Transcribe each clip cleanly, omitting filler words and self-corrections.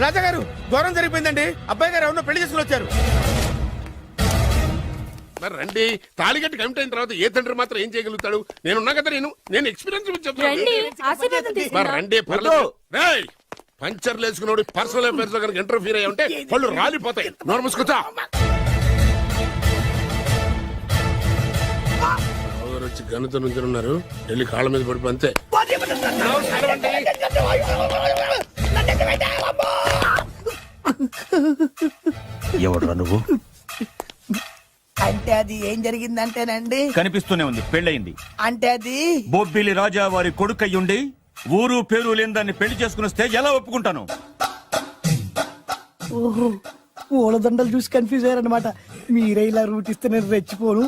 రాజా గారు ఘోరం జరిగిపోయిందండి. అబ్బాయి గారు ఎవరినో పెళ్లి చేసుకుని వచ్చారు. మరి రండి, తాళిగట్టి కమిట్ అయిన తర్వాత ఏ తండ్రి మాత్రం ఏం చేయగలుగుతాడు? నేనున్నా కదా, నేను ఎక్స్పీరియన్స్ చెప్తాను. మరి రండి, పర్లేదు. రేయ్, పంచర్లు వేసుకున్నాడు పర్సనల్ అఫైర్స్ లో కనుక ఇంటర్ఫీర్ అయ్యి ఉంటే పళ్ళు రాలిపోతాయి. నోరు మూసుకొచ్చా. వచ్చి గనుత నుంచి ఉన్నారు, వెళ్ళి కాళ్ళ మీద పడిపో అంతే. ఎవడురా నువ్వు? అంటే అది ఏం జరిగిందంటేనండి, కనిపిస్తూనే ఉంది, పెళ్ళయింది. అంటే అది బొబ్బిలి రాజా వారి కొడుకయ్యుండి ఊరు పేరు లేని దాన్ని పెళ్లి చేసుకుని వస్తే ఎలా ఒప్పుకుంటాను? ఓహో, పూలదండలు చూసి కన్ఫ్యూజ్ అయ్యారనమాట. మీరే ఇలా రూట్ ఇస్తే నేను రెచ్చిపోను.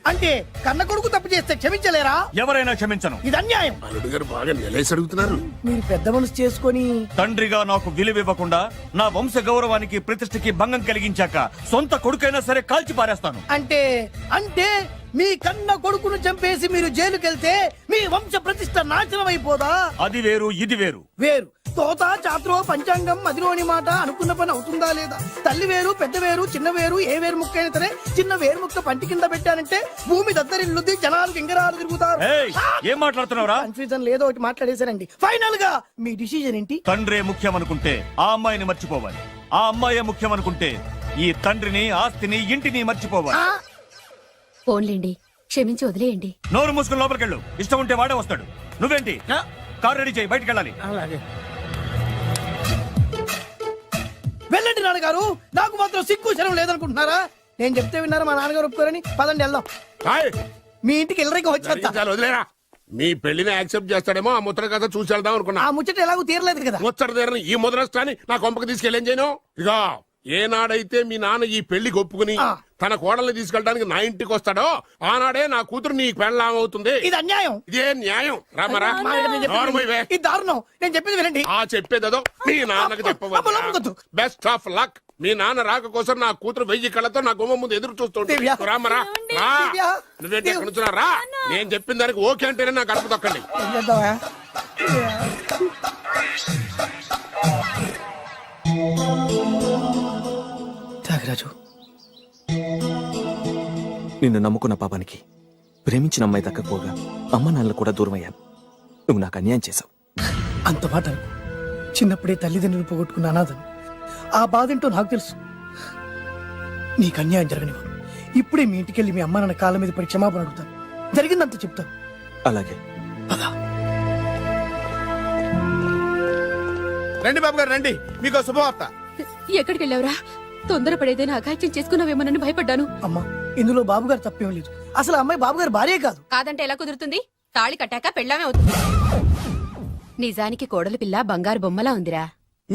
అంటే కన్న కొడుకు తప్పు చేస్తే క్షమించలేరా? ఎవరైనా క్షమించను. ఇది అన్యాయం. అల్లుడు గారు బాగా నిలేసి అడుగుతున్నారు. మీరు పెద్ద మనసు చేసుకొని తండ్రిగా నాకు విలువ ఇవ్వకుండా నా వంశ గౌరవానికి ప్రతిష్టకి భంగం కలిగించాక సొంత కొడుకైనా సరే కాల్చి పారేస్తాను. అంటే అంటే మీ కన్న కొడుకును చంపేసి మీరు జైలుకెళ్తే మీ వంశ ప్రతిష్ట నాశనం అయిపోదా? అది వేరు, ఇది వేరు. వేరు. తోత చాత్రో పంచాంగం మదిలోని మాట అనుకున్న పని అవుతుందా లేదా? తల్లి వేరు, పెద్ద వేరు, చిన్న వేరు, ఏ వేరు ముక్క అయినా సరే చిన్న వేరు ముక్క పంటి కింద పెట్టానంటే భూమి దద్దరిల్లుద్ది, జనాలు గింగరాలు తిరుగుతారు. ఏం మాట్లాడుతున్నావురా? కన్ఫ్యూజన్ లేదో ఒకటి మాట్లాడేశారండి. ఫైనల్ గా మీ డిసిజన్ ఏంటి? తండ్రే ముఖ్యం అనుకుంటే ఆ అమ్మాయిని మర్చిపోవాలి. ఆ అమ్మాయే ముఖ్యం అనుకుంటే ఈ తండ్రిని, ఆస్తిని, ఇంటిని మర్చిపోవాలి. ఫోన్లేండి, క్షమించి వదిలేయండి. నోరు మూసుకుని లోపలికెళ్ళు. ఇష్టం ఉంటే వాడే వస్తాడు. నువ్వేంటి? కారు రెడీ చేయి, బయటికి వెళ్ళాలి. అలాగే. వెళ్ళండి నాన్నగారు, నాకు మాత్రం సిగ్గు శరం లేదనుకుంటున్నారా? నేను చెప్తే విన్నారా? మా నాన్నగారు ఒప్పుకోరని. పదండి వెళ్దాం. మీ ఇంటికి ఎల్లరికి వచ్చేస్తా. వదిలేరా, మీ పెళ్లిని యాక్సెప్ట్ చేస్తాడేమో. ఆ ముద్ర కథ చూసి వెళ్దాం అనుకున్నా. ఆ ముచ్చట ఎలాగో తీరలేదు కదా. ముచ్చట తీరని ఈ ముద్రస్తాని నా కొంపకి తీసుకెళ్ళేం చేయను. ఇక ఏనాడైతే మీ నాన్న ఈ పెళ్లికి ఒప్పుకుని తన కోడల్ని తీసుకెళ్ళడానికి నా ఇంటికి వస్తాడో ఆనాడే నా కూతురు నీ పెళ్ళాం అవుతుంది. ఇది అన్యాయం. ఇదే న్యాయం. రామరా, ఇది దారుణం. నేను చెప్పేది వినండి. ఆ చెప్పేదో మీ నాన్నకు చెప్పవచ్చు. Best of luck. మీ నాన్న రాక కోసం నా కూతురు 1000 కళ్ళతో నా గుమ్మ ముందు ఎదురు చూస్తుంటే. రామరా, నువ్వేంటి ఎక్కడ నుంచున్నా రా. నేను చెప్పిన దానికి ఓకే అంటేనే నా గడప తొక్కండి. త్యాగరాజు, నిన్ను నమ్ముకున్న పాపానికి ప్రేమించిన అమ్మాయి దక్కకపోగా అమ్మ నాన్నలు కూడా దూరం అయ్యాను. నువ్వు నాకు అన్యాయం చేశావు. అంత మాట అనుకో. చిన్నప్పుడే తల్లిదండ్రులు పోగొట్టుకున్న అనాథను. ఆ బాధేంటో నాకు తెలుసు. నీకు అన్యాయం జరగనివ్వను. ఇప్పుడే మీ ఇంటికెళ్ళి మీ అమ్మ నాన్న కాళ్ళ మీద పడి క్షమాపణ అడుగుతాను. జరిగిందంత చెప్తాను. అలాగే. రండి బాబు గారు, రండి. మీకు శుభవార్త. ఎక్కడికి వెళ్ళావురా? తొందరపడేదైనా అఘాయిత్యం చేసుకున్నావేమోనని భయపడ్డాను. అమ్మా, ఇందులో బాబు గారు తప్పేం లేదు. అసలు అమ్మాయి బాబు గారు భార్యే కాదు. కాదంటే ఎలా కుదురుతుంది? తాళి కట్టాక పెళ్ళామే అవుతుంది. నిజానికి కోడలి పిల్ల బంగారు బొమ్మలా ఉందిరా.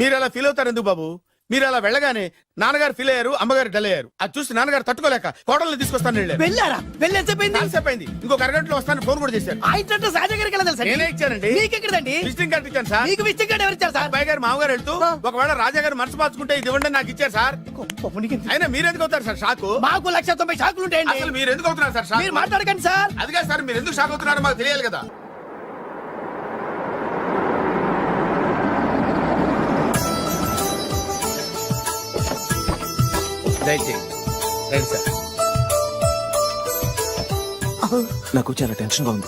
మీరు అలా ఫీల్ అవుతారు ఎందుకు బాబు? మీరు అలా వెళ్ళగానే నాన్నగారు ఫీల్ అయ్యారు, అమ్మగారు డల్ అయ్యారు. అది చూసి నాన్నగారు తట్టుకోలేక కోడల్ని తీసుకొస్తాను వెళ్ళారా? వెళ్ళేసేపోయింది. ఇంకొక అరగంటలో వస్తాను ఫోన్ కూడా చేశారు. నేనే ఇచ్చానండి. విజిటింగ్ కార్డు ఇచ్చాను సార్. మీకు విజిటింగ్ కార్డు ఎవరు ఇచ్చారు సార్? అబ్బాయి గారు మామగారు వెళ్తూ ఒకవేళ రాజా గారు మనసు మార్చుకుంటే ఇది ఇవ్వండి నాకు ఇచ్చారు సార్. అయినా మీరు ఎందుకు అవుతారు సార్ షాక్? మాకు 190 షాకులు ఉంటాయండి. అసలు మీరు ఎందుకు అవుతున్నారు సార్ షాక్? మీరు మాట్లాడకండి సార్. అదిగా సార్, మీరు ఎందుకు షాక్ అవుతున్నారో మాకు తెలియాలి కదా. నాకు చాలా టెన్షన్ గా ఉంది.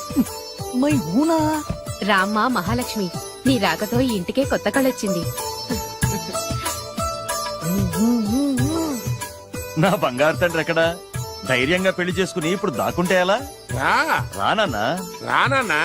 రామ్మ మహాలక్ష్మి, నీ రాకతో ఈ ఇంటికే కొత్త కళొచ్చింది. నా బంగారు తండ్రి ఎక్కడా? ధైర్యంగా పెళ్లి చేసుకుని ఇప్పుడు దాక్కుంటే ఎలా? రానన్నా. రానన్నా.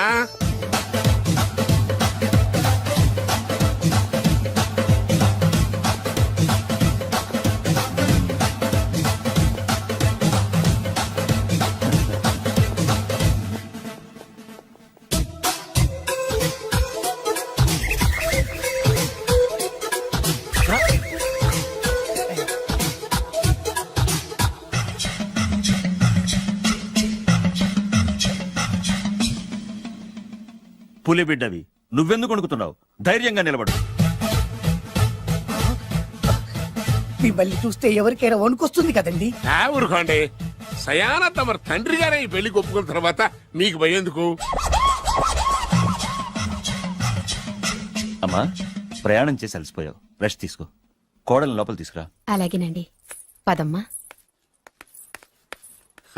పులి బిడ్డవి, నువ్వెందుకు వణుకుతున్నావు? ధైర్యంగా నిలబడు. మిమ్మల్ని చూస్తే ఎవరికైనా వణుకొస్తుంది కదండి. ఊరుకోండి. సయానా తమ తండ్రి గారే ఈ పెళ్లి ఒప్పుకున్న తర్వాత మీకు భయం ఎందుకు? అమ్మా, ప్రయాణం చేసి అలసిపోయావు, రెస్ట్ తీసుకో. కోడల్ని లోపల తీసుకురా. అలాగేనండి. పదమ్మా.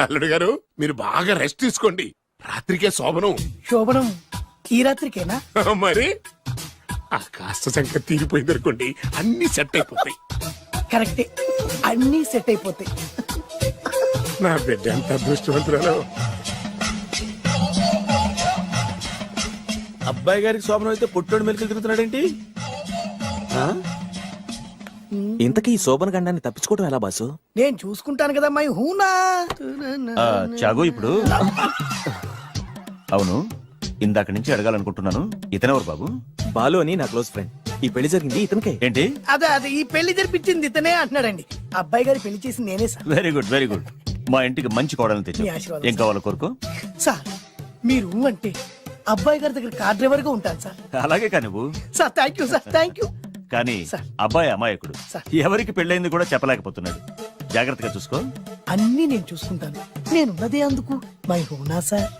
అల్లుడు గారు మీరు బాగా రెస్ట్ తీసుకోండి, రాత్రికే శోభనం. శోభనం ఈ రాత్రికేనా? మరి ఆ కాస్త సంఖ్య తీరిపోయింది అనుకోండి, అన్ని సెట్ అయిపోతాయి. కరెక్టే, అన్నీ సెట్ అయిపోతాయి. నా బిడ్డ ఎంత అదృష్టవంతురాలు. అబ్బాయి గారికి శోభనం అయితే పుట్టోడు మెలికలు తిరుగుతున్నాడేంటి? ఇంతకీ ఈ శోభన గండాన్ని తప్పించుకోవడం ఎలా బాసు? నేను చూసుకుంటాను కదా మై హూనా. చాగు ఇప్పుడు. అవును, ఇందాక నుంచి అడగాలనుకుంటున్నాను, ఇతనెవరు బాబు? బాలు అని నా క్లోజ్ ఫ్రెండ్. ఈ పెళ్లి జరిగింది ఇతనికే. ఏంటి? అదే ఈ పెళ్లి జరిపించింది ఇతనే అంటున్నాడండి. అబ్బాయి గారి పెళ్లి చేసింది నేనే sir. Very good, very good. మా ఇంటికి మంచి కోడల్ని తెచ్చు. మీ ఆశీర్వాదం, ఏం కావాలో కోరుకో. సార్ మీరు అంటే అబ్బాయి గారి దగ్గర కార్ డ్రైవర్ గా ఉంటాను సార్. అలాగే కా నువ్వు. Sir thank you sir, thank you. కానీ సార్. అబ్బాయి అమాయకుడు, సార్. ఎవరికి పెళ్ళైంది కూడా చెప్పలేకపోతున్నాడు. జాగ్రత్తగా చూసుకో. అన్నీ నేను చూసుకుంటాను, నేనున్నదే అందుకు మై హూనా సార్.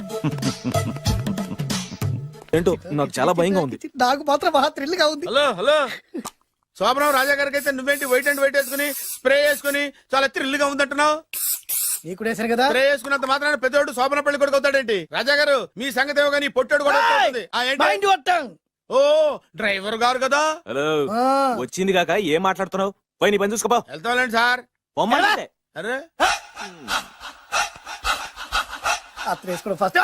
ఏంటో నాకు చాలా భయంగా ఉంది. నాకు మాత్రం బాగా థ్రిల్ గా ఉంది. హలో హలో, శోభనం రాజా గారికి అయితే నువ్వేంటి వైట్ అండ్ వైట్ వేసుకుని స్ప్రే వేసుకుని చాలా థ్రిల్ గా ఉందంటున్నావు? నీకు వేసాను కదా. స్ప్రే వేసుకున్నంత మాత్రాన పెద్దోడు శోభన పెళ్లి కొడుకు అవుతాడేంటి? రాజా గారు మీ సంగతి ఏమో కానీ పొట్టోడు కూడా అవుతుంది. ఆ ఏంటి? Mind your tongue. ఓ డ్రైవర్ గారు కదా. హలో, ఆ. వచ్చింది కాక ఏం మాట్లాడుతున్నావు? పోయి నీ పని చూసుకోపో. వెళ్తాంలేండి సార్. పొమ్మంటే. అరే అత్ర వేసుకోవడం ఫస్ట్.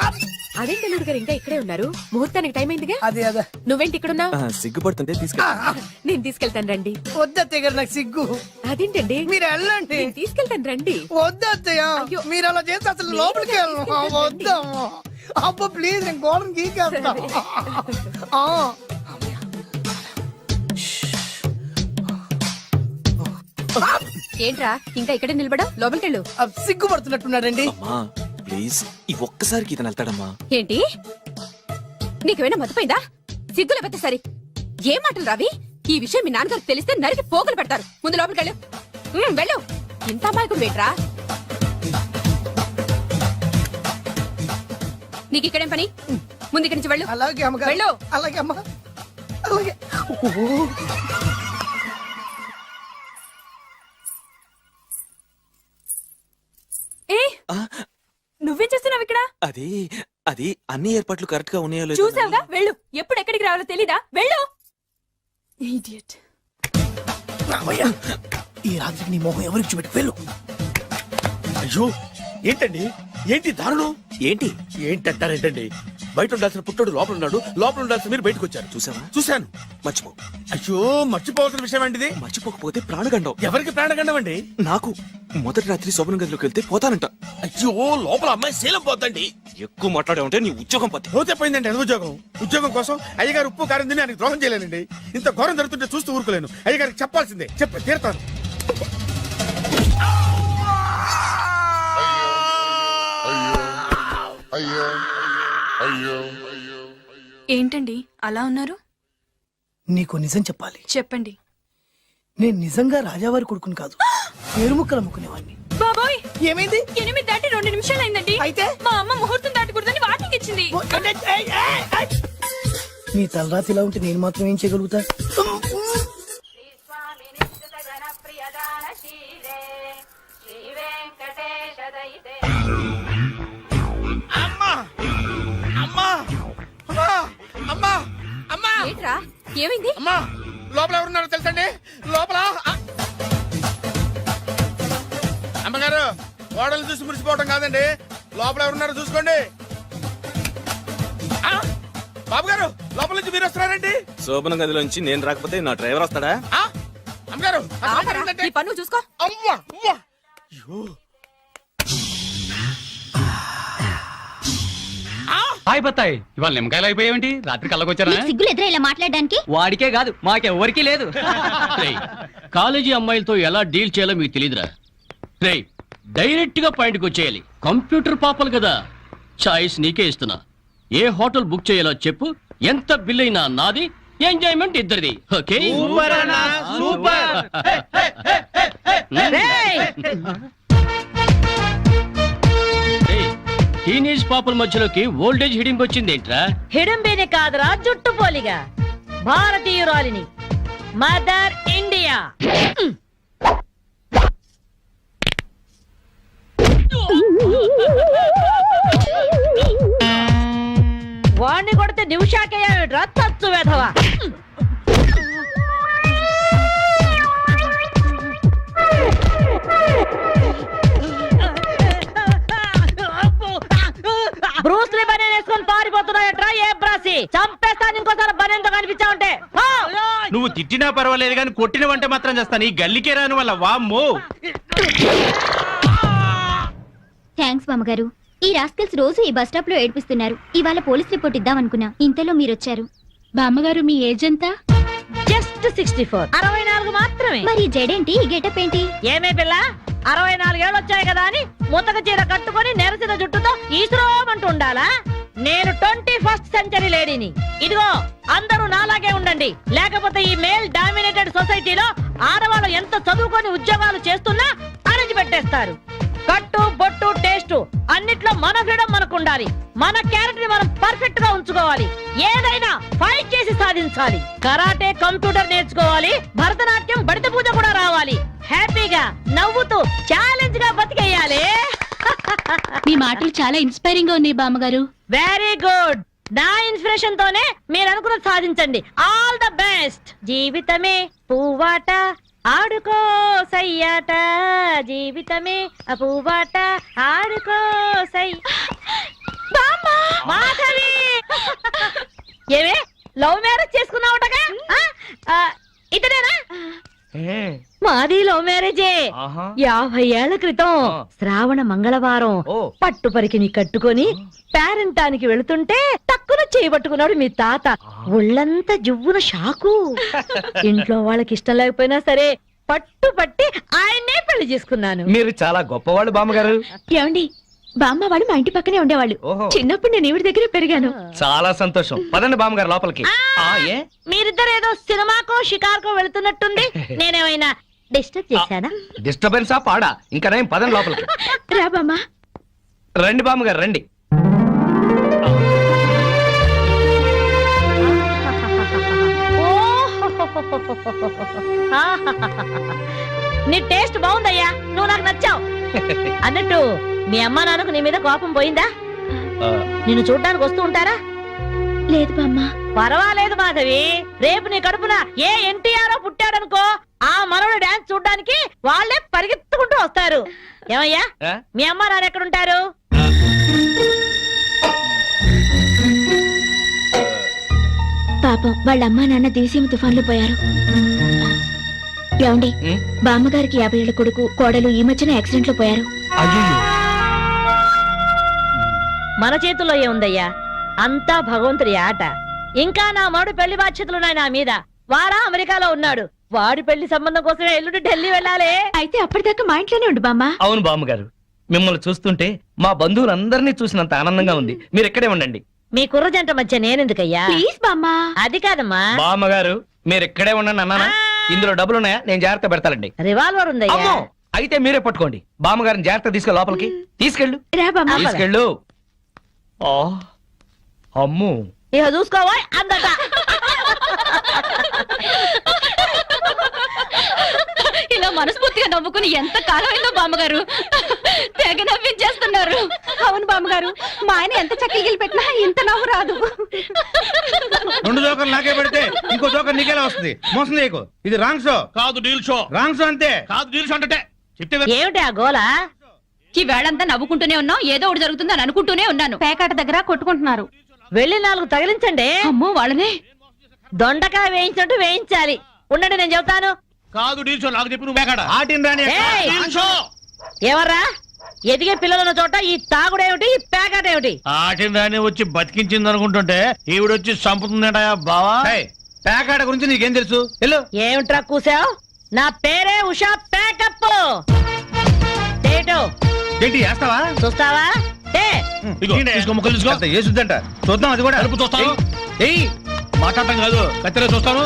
అదేంటి అల్లుడు గారు ఇంకా ఇక్కడే ఉన్నారు? ముహూర్తానికి టైం అయిందిగా. అదే అదే నువ్వేంటి ఇక్కడున్నావు? సిగ్గుపడుతుంటే తీసుకెళ్ళి. నేను తీసుకెళ్తాను రండి. వద్దత్తయ్య గారు, నాకు సిగ్గు. అదేంటండి? మీరు వెళ్ళండి. నేను తీసుకెళ్తాను రండి. వద్దత్తయ్య, అయ్యో. మీరు అలా చేస్తే అసలు లోపలికి వెళ్ళను. వద్దమ్మా. అబ్బా ప్లీజ్, నేను గోడను గీకేస్తా. ఆ. ఏంట్రా ఇంకా ఇక్కడే నిలబడా? లోపలికెళ్ళు. సిగ్గుపడుతున్నట్టున్నాడండి. అమ్మా ప్లీజ్, ఈ ఒక్కసారికి ఇతను వెళ్తాడమ్మా. ఏంటి? నీకేమైనా మతిపోయిందా? సిగ్గు లేకపోతే సరే. ఏ మాటలు రావి? ఈ విషయం మీ నాన్నగారికి తెలిస్తే నరికి పోగులు పెడతారు. ముందు లోపలికెళ్ళు. వెళ్ళు. ఇంత అమాయకుడు వేట్రా? నీకు ఇక్కడేం పని? ముందు ఇక్కడి నుంచి వెళ్ళు. అలాగే అమ్మగారు. వెళ్ళు. అలాగే అమ్మా, అలాగే. ఓ. నువ్వేం చేస్తున్నావు ఇక్కడ? అది అది అన్ని ఏర్పాట్లు కరెక్ట్ గా ఉన్నాయో లేదో చూసావుగా? వెళ్ళు. ఎప్పుడు ఎక్కడికి రావాలో తెలీదా? వెళ్ళు. ఇడియట్. రామయ్య, ఈ రాత్రికి నీ మొహం ఎవరికి చూపెట్టి వెళ్ళు. అయ్యో ఏంటండి, ఏంటి దారుణం? ఏంటి ఏంటంటారేంటండి? బయట ఉండాల్సిన పుట్టోడు లోపల ఉన్నాడు, లోపల ఉండాల్సిన మీరు బయటకు వచ్చారు. చూసావా? చూశాను. మర్చిపో. అయ్యో మర్చిపోవాల్సిన విషయం ఏంటిది? మర్చిపోకపోతే ప్రాణగండం. ఎవరికి ప్రాణగండం అండి? నాకు మొదటి రాత్రి శోభన గదిలోకి వెళ్తే పోతానంట. అయ్యో లోపల అమ్మాయి శీలం పోతండి. ఎక్కువ మాట్లాడే ఉంటే నీ ఉద్యోగం పోతే. పోతే పోయిందండి. అది ఉద్యోగం. ఉద్యోగం కోసం అయ్యగారు ఉప్పు కారం తిని ఆయనకి ద్రోహం చేయలేనండి. ఇంత ఘోరం జరుగుతుంటే చూస్తూ ఊరుకోలేను. అయ్యగారికి చెప్పాల్సిందే, చెప్పి తీరుతాను. ఏంటండి అలా ఉన్నారు? నీకు నిజం చెప్పాలి. చెప్పండి. నేను నిజంగా రాజావారి కొడుకుని కాదు, పేరుముక్కలు అమ్ముకునేవాడిని. బాబోయ్, ఏమైంది? 8 దాటి 2 నిమిషాలు అయిందండి. అయితే మా అమ్మ ముహూర్తం దాటకూడదని వాటికి ఇచ్చింది. నీ తలరాతి ఇలా ఉంటే నేను మాత్రం ఏం చేయగలుగుతా? ఏంట్రా? ఏమైంది? అమ్మా లోపల ఎవరున్నారో తెలుసండి? లోపల అమ్మగారు, ఓడలు చూసి మురిసిపోవటం కాదండి, లోపల ఎవరున్నారో చూసుకోండి. బాబు గారు, లోపల నుంచి మీరు వస్తున్నారండి? శోభన గదిలోంచి నేను రాకపోతే నా డ్రైవర్ వస్తాడా? అమ్మగారు ఆగరా, నీ పన్ను చూసుకో. అవ్వా అవ్వా. అయ్యో హాయ్ బత్తాయి, ఇవాళ నిమ్మకాయలు అయిపోయావేంటి? రాత్రి కళ్ళకొచ్చారా? సిగ్గులు ఎదురా ఇలా మాట్లాడడానికి? వాడికే కాదు మాకెవ్వరికీ లేదు. రేయ్, కాలేజీ అమ్మాయిలతో ఎలా డీల్ చేయాలో మీకు తెలియదురా. రేయ్, డైరెక్ట్ గా పాయింట్కి వచ్చేయాలి. కంప్యూటర్ పాపలు కదా, చాయిస్ నీకే ఇస్తున్నా. ఏ హోటల్ బుక్ చేయాలో చెప్పు, ఎంత బిల్ అయినా నాది, ఎంజాయ్మెంట్ ఇద్దరిది. ఓకే? టీనేజ్ పాపల మధ్యలోకి ఓల్డేజ్ హిడింపు వచ్చింది ఏంట్రా? హిడంబేనే కాదురా, జుట్టు పోలిగా భారతీయురాలిని మదర్ ఇండియా. వాణ్ణి కొడితే నిమిషాకేయా తచ్చు వేధవా. బ్రూస్లీ బనేన్ వేసుకొని పారిపోతున్నాయట్రా ఏ బ్రాసి. చంపేస్తాను ఇంకోసారి బనేన్తో కనిపించావుంటే. నువ్వు తిట్టినా పర్వాలేదు కానీ కొట్టిన వంట మాత్రం చేస్తాను. ఈ గల్లికే రాని వల్ల వామ్మో. థ్యాంక్స్ బామ్మగారు. ఈ రాస్కల్స్ రోజు ఈ బస్ స్టాప్ లో ఏడిపిస్తున్నారు. ఇవాళ పోలీస్ రిపోర్ట్ ఇద్దాం అనుకున్నా, ఇంతలో మీరొచ్చారు. బామ్మగారు మీ ఏజ్ ఎంత? జస్ట్ 64. 64 మాత్రమే. మరి జడేంటి, ఈ గెటప్ ఏంటి? ఏమే పిల్ల 64 ఏళ్ళు వచ్చాయి కదా అని ముతక చీర కట్టుకొని నెరసిన జుట్టుతో ఈశ్వరోమంటూ ఉండాలా? నేను 21st సెంచరీ లేడీని. ఇదిగో అందరూ నాలాగే ఉండండి, లేకపోతే ఈ మేల్ డామినేటెడ్ సొసైటీలో ఆడవాళ్ళు ఎంత చదువుకొని ఉద్యోగాలు చేస్తున్నా అణిచి పెట్టేస్తారు. కట్టు బొట్టు టేస్ట్ అన్నిట్లో మన ఫ్రీడమ్ మనకు ఉండాలి. మన క్యారెక్టర్ ని మనం పర్ఫెక్ట్ గా ఉంచుకోవాలి. ఏదైనా ఫైట్ చేసి సాధించాలి. కరాటే కంప్యూటర్ నేర్చుకోవాలి. భరతనాట్యం బడిత పూజ కూడా రావాలి. హ్యాపీగా నవ్వుతూ ఛాలెంజ్ గా బతికేయాలి. మీ మాటలు చాలా ఇన్స్పైరింగ్ గా ఉన్నాయి బామ్మగారు. Very good. నా ఇన్స్పిరేషన్ తోనే మీరు అనుకున్నది సాధించండి. All the best. జీవితమే పువ్వాట ఆడుకో సయ్యాట, జీవితమే పువ్వాట ఆడుకో సై. మాధవి ఏమే లవ్ మ్యారేజ్ చేసుకున్నావుటగా? ఇతనేనా? మాది లవ్ మ్యారేజే. 50 ఏళ్ల క్రితం శ్రావణ మంగళవారం పట్టు పరికిని కట్టుకొని పేరంటానికి వెళుతుంటే టక్కున చేయబట్టుకున్నాడు మీ తాత. ఒళ్ళంతా జువ్వున షాకు. ఇంట్లో వాళ్ళకి ఇష్టం లేకపోయినా సరే పట్టు పట్టి ఆయన్నే పెళ్లి చేసుకున్నాను. మీరు చాలా గొప్పవాళ్ళు బామ్మగారు. ఏమండి, బామ్మ వాళ్ళు మా ఇంటి పక్కనే ఉండేవాళ్ళు. చిన్నప్పుడు నేను ఈవిడ దగ్గరే పెరిగాను. చాలా సంతోషం. పదండి బామ్మగారు లోపలికి. మీరిద్దరు ఏదో సినిమాకో షికార్కో వెళుతున్నట్టుంది. నేనేమైనా డిస్టర్బ్ చేశానా? డిస్టర్బెన్సా పాడా? ఇంకా నేను పదండి లోపలికి. రా బామ్మ. రండి బామ్మగారు రండి. నీ టేస్ట్ బాగుందయ్యా, నువ్వు నాకు నచ్చావు. అన్నట్టు మీ అమ్మ నాన్నకు నీ మీద కోపం పోయిందా? నిన్ను చూడ్డానికి వస్తూ ఉంటారా? లేదు బామ్మ. పర్వాలేదు మాధవి. రేపు నీ కడుపున ఏ ఎన్టీఆర్ పుట్టాడనుకో, ఆ మనవడు డాన్స్ చూడ్డానికి వాళ్ళే పరిగెత్తుకుంటూ వస్తారు. ఏమయ్యా మీ అమ్మ నాన్న ఎక్కడుంటారు? పాపం వాళ్ళ అమ్మా నాన్న దివిసీమ తుఫాన్లో పోయారు. ఏమండి, బామ్మగారికి 50 ఏళ్ల కొడుకు కోడలు ఈ మధ్యన యాక్సిడెంట్ లో పోయారు. మన చేతుల్లో ఏముందయ్యా, అంతా భగవంతుడి ఆట. ఇంకా నా మాడు పెళ్లి బాధ్యతలున్నాయి నా మీద. వాడా అమెరికాలో ఉన్నాడు. వాడి పెళ్లి సంబంధం కోసమే ఎల్లుండి ఢిల్లీ వెళ్ళాలి. అయితే అప్పటిదాకా మా ఇంట్లోనే ఉండు బామ్మ. అవును బామ్మగారు, మిమ్మల్ని చూస్తుంటే మా బంధువులందరినీ చూసినంత ఆనందంగా ఉంది. మీరు ఇక్కడే ఉండండి. మీ కుర్ర జంట మధ్య నేనెందుకయ్యా? ప్లీజ్ బామ్మ. అది కాదమ్మా. బామ్మగారు మీరు ఇక్కడే ఉండండి అన్నానా? ఇందులో డబ్బులు ఉన్నాయా? నేను జాగ్రత్త పెడతానండి. రివాల్వర్ ఉందయ్యా. అమ్మో, అయితే మీరే పట్టుకోండి. బామ్మగారిని జాగ్రత్త తీసుకెళ్ళి లోపలికి తీసుకెళ్ళు. రా బామ్మ. తీసుకెళ్ళు. అమ్ము ఇక చూసుకోవా అందట. ఇలా మనస్ఫూర్తిగా నవ్వుకుని ఎంత కాలమైందో బామ్మగారు. తెగ నవ్వించేస్తున్నారు. అవును బామ్మగారు, మా ఆయన ఎంత చక్కగిలి పెట్టినా ఇంత నవ్వు రాదు. 2 జోకర్లు నాకే పెడితే ఇంకో జోకర్ నీకేలా వస్తుంది? మోసం చేయకు. ఇది రాంగ్ షో కాదు, డీల్ షో. రాంగ్ షో అంతే. కాదు, డీల్ షో అంటే చెప్తే ఏమిటి ఆ గోలా? ఈ వేళంతా నవ్వుకుంటూనే ఉన్నాం, ఏదో ఒకటి జరుగుతుందని అనుకుంటూనే ఉన్నాను. పేకాట దగ్గర కొట్టుకుంటున్నారు. వెళ్ళి 4 తగిలించండి. అమ్మో వాళ్ళనే. దొండకాయ వేయించినట్టు వేయించాలి. ఉండండి నేను చెబుతాను. కాదు, డీల్ షో. నాకు చెప్పి నువ్వు బేకాడ. ఆటిని రాని ఏయ్! Deal show. ఎవర్రా ఎదిగే పిల్లలున్న చోట ఈ తాగుడేమిటి, ఈ పేకాట ఏమిటి? ఆటిని రాని వచ్చి బతికించింది అనుకుంటుంటే ఈవిడొచ్చి చంపుతుందట బావా. పేకాట గురించి నీకేం తెలుసు? వెళ్ళు. ఏమిట్రా కూసావు? నా పేరే ఉషా పేకప్. ఏంటి వేస్తావా? చూస్తావా? తీసుకో, ముక్కలు తీసుకో. వేసుద్దంట. చూద్దాం అది కూడా. కలుపు చూస్తాను. మాట్లాడటం కాదు, కత్తెర చూస్తాను.